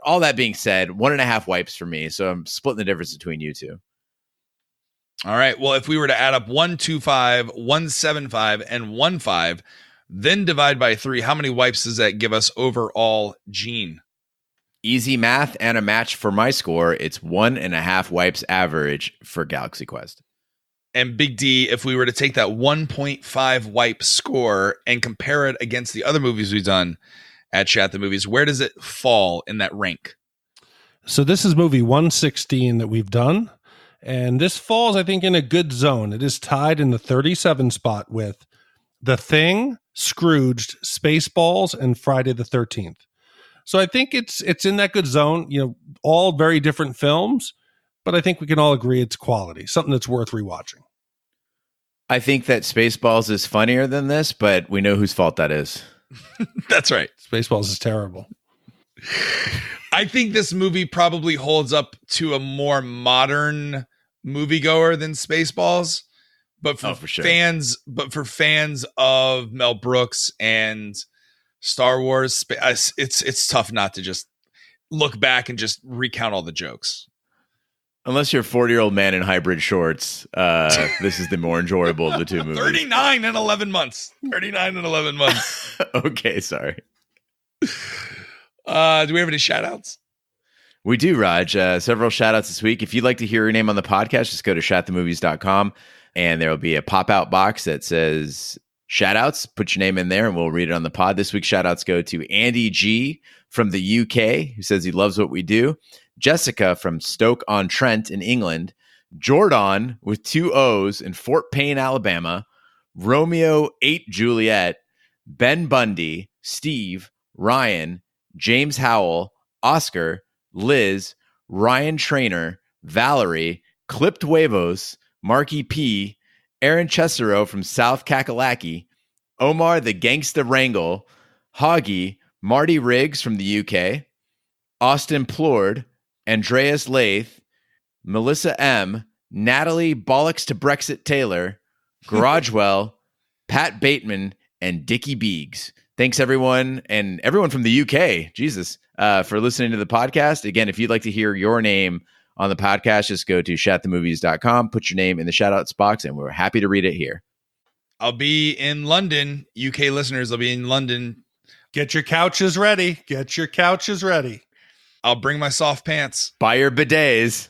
[SPEAKER 4] All that being said, 1.5 wipes for me. So I'm splitting the difference between you two.
[SPEAKER 2] All right. Well, if we were to add up 1.25, 1.75, and 1.5, then divide by 3, how many wipes does that give us overall, Gene?
[SPEAKER 4] Easy math and a match for my score. It's 1.5 wipes average for Galaxy Quest.
[SPEAKER 2] And Big D, if we were to take that 1.5 wipe score and compare it against the other movies we've done at Shat the Movies, where does it fall in that rank?
[SPEAKER 1] So this is movie 116 that we've done. And this falls, I think, in a good zone. It is tied in the 37 spot with The Thing, Scrooged, Spaceballs, and Friday the 13th. So I think it's in that good zone, all very different films, but I think we can all agree it's quality, something that's worth rewatching.
[SPEAKER 4] I think that Spaceballs is funnier than this, but we know whose fault that is.
[SPEAKER 2] That's right.
[SPEAKER 1] Spaceballs is terrible.
[SPEAKER 2] I think this movie probably holds up to a more modern moviegoer than Spaceballs, but for fans of Mel Brooks and Star Wars, it's tough not to just look back and just recount all the jokes.
[SPEAKER 4] Unless you're a 40-year-old man in hybrid shorts, this is the more enjoyable of the two movies.
[SPEAKER 2] 39 and 11 months. 39 and 11 months.
[SPEAKER 4] Okay, sorry.
[SPEAKER 2] Do we have any shout-outs?
[SPEAKER 4] We do, Raj. Several shout-outs this week. If you'd like to hear your name on the podcast, just go to shatthemovies.com, and there will be a pop-out box that says shout-outs. Put your name in there, and we'll read it on the pod. This week's shout-outs go to Andy G. from the UK, who says he loves what we do. Jessica from Stoke-on-Trent in England. Jordan with 2 O's in Fort Payne, Alabama. Romeo 8 Juliet. Ben Bundy. Steve. Ryan. James Howell. Oscar. Liz. Ryan Trainer. Valerie. Clipped Huevos. Marky P. Aaron Chesero from South Kakalaki. Omar the Gangsta Wrangle. Hoggy. Marty Riggs from the UK. Austin Plord. Andreas Lath, Melissa M, Natalie Bollocks to Brexit Taylor, Garagewell, Pat Bateman, and Dickie Beegs. Thanks, everyone, and everyone from the UK, Jesus, for listening to the podcast. Again, if you'd like to hear your name on the podcast, just go to shatthemovies.com, put your name in the shout-outs box, and we're happy to read it here.
[SPEAKER 2] I'll be in London. UK listeners, I'll be in London.
[SPEAKER 1] Get your couches ready. Get your couches ready.
[SPEAKER 2] I'll bring my soft pants.
[SPEAKER 4] Buy your bidets.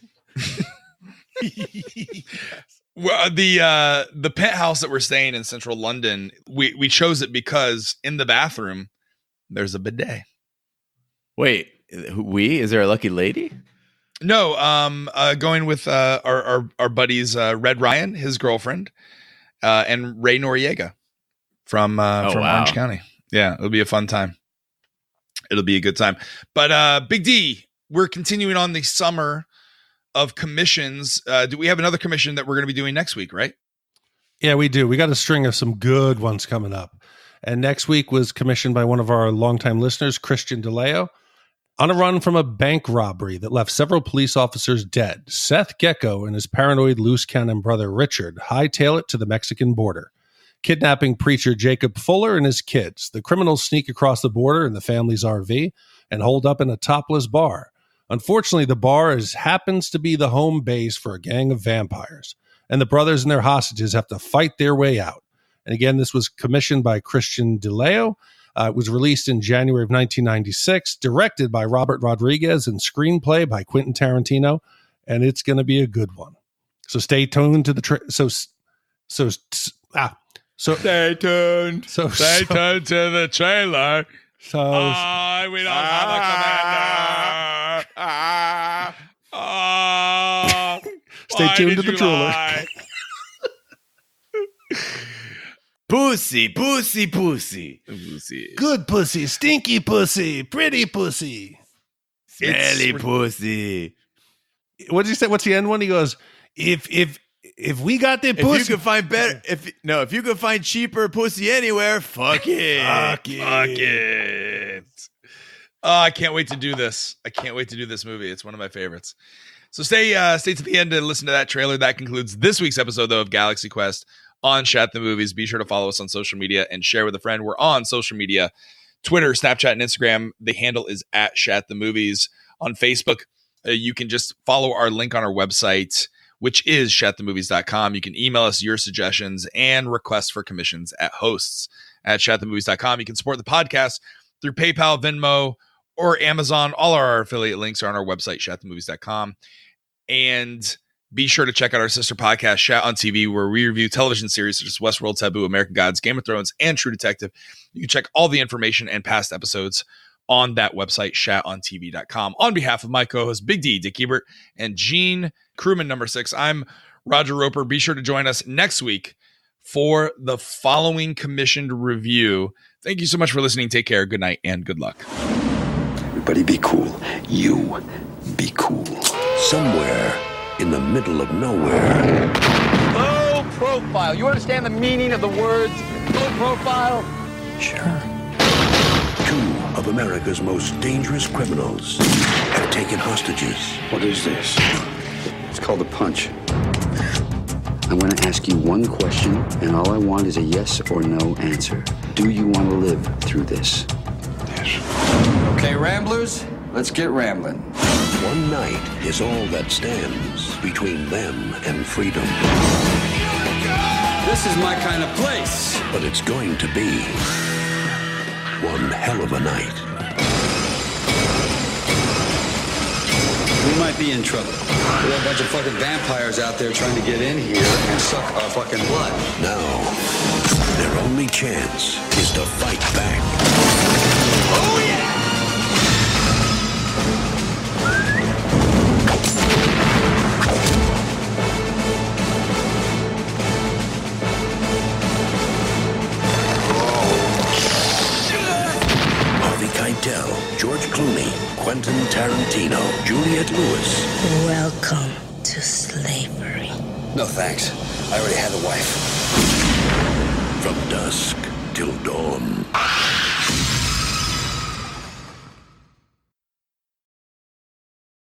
[SPEAKER 2] Well, the penthouse that we're staying in central London, we chose it because in the bathroom there's a bidet.
[SPEAKER 4] Wait, is there a lucky lady?
[SPEAKER 2] No, going with our buddies Red Ryan, his girlfriend, and Ray Noriega from Orange County. Yeah, it'll be a fun time. It'll be a good time. But Big D, we're continuing on the summer of commissions. Do we have another commission that we're going to be doing next week, right?
[SPEAKER 1] Yeah, we do. We got a string of some good ones coming up. And next week was commissioned by one of our longtime listeners, Christian DeLeo. On a run from a bank robbery that left several police officers dead, Seth Gecko and his paranoid loose cannon brother Richard hightail it to the Mexican border. Kidnapping preacher Jacob Fuller and his kids. The criminals sneak across the border in the family's RV and hold up in a topless bar. Unfortunately, the bar happens to be the home base for a gang of vampires, and the brothers and their hostages have to fight their way out. And again, this was commissioned by Christian DeLeo. It was released in January of 1996, directed by Robert Rodriguez, and screenplay by Quentin Tarantino, and it's going to be a good one. So stay tuned to the
[SPEAKER 4] Stay tuned.
[SPEAKER 2] Stay tuned to the trailer.
[SPEAKER 1] So
[SPEAKER 2] we don't have a commander.
[SPEAKER 1] Stay tuned to the trailer.
[SPEAKER 4] Pussy.
[SPEAKER 1] Good pussy, stinky pussy, pretty pussy,
[SPEAKER 4] smelly pussy.
[SPEAKER 1] What did you say? What's the end one? He goes, if we got the pussy,
[SPEAKER 4] if you can find better, if you can find cheaper pussy anywhere, fuck it.
[SPEAKER 2] Fuck it. Oh, I can't wait to do this. I can't wait to do this movie. It's one of my favorites. So stay to the end and listen to that trailer. That concludes this week's episode, though, of Galaxy Quest on Shat the Movies. Be sure to follow us on social media and share with a friend. We're on social media, Twitter, Snapchat, and Instagram. The handle is at Shat the Movies. On Facebook, you can just follow our link on our website, which is shatthemovies.com. You can email us your suggestions and requests for commissions at hosts@shatthemovies.com. You can support the podcast through PayPal, Venmo, or Amazon. All our affiliate links are on our website, shatthemovies.com. And be sure to check out our sister podcast, Shat on TV, where we review television series such as Westworld, Taboo, American Gods, Game of Thrones, and True Detective. You can check all the information and past episodes on that website, shatontv.com. On behalf of my co-host, Big D, Dick Ebert, and Gene Crewman number 6, I'm Roger Roper. Be sure to join us next week for the following commissioned review. Thank you so much for listening. Take care. Good night and good luck.
[SPEAKER 12] Everybody be cool. You be cool.
[SPEAKER 5] Somewhere in the middle of nowhere.
[SPEAKER 13] Low profile. You understand the meaning of the words low profile?
[SPEAKER 5] Sure. 2 of America's most dangerous criminals have taken hostages.
[SPEAKER 12] What is this? It's called a punch. I'm going to ask you one question, and all I want is a yes or no answer. Do you want to live through this?
[SPEAKER 9] Yes. Okay, Ramblers, let's get rambling.
[SPEAKER 5] One night is all that stands between them and freedom.
[SPEAKER 9] This is my kind of place.
[SPEAKER 5] But it's going to be one hell of a night.
[SPEAKER 9] We might be in trouble. We have a bunch of fucking vampires out there trying to get in here and suck our fucking blood.
[SPEAKER 5] Now, their only chance is to fight back.
[SPEAKER 9] Oh, yeah!
[SPEAKER 5] George Clooney, Quentin Tarantino, Juliette Lewis.
[SPEAKER 14] Welcome to slavery.
[SPEAKER 9] No thanks. I already had a wife.
[SPEAKER 5] From dusk till dawn.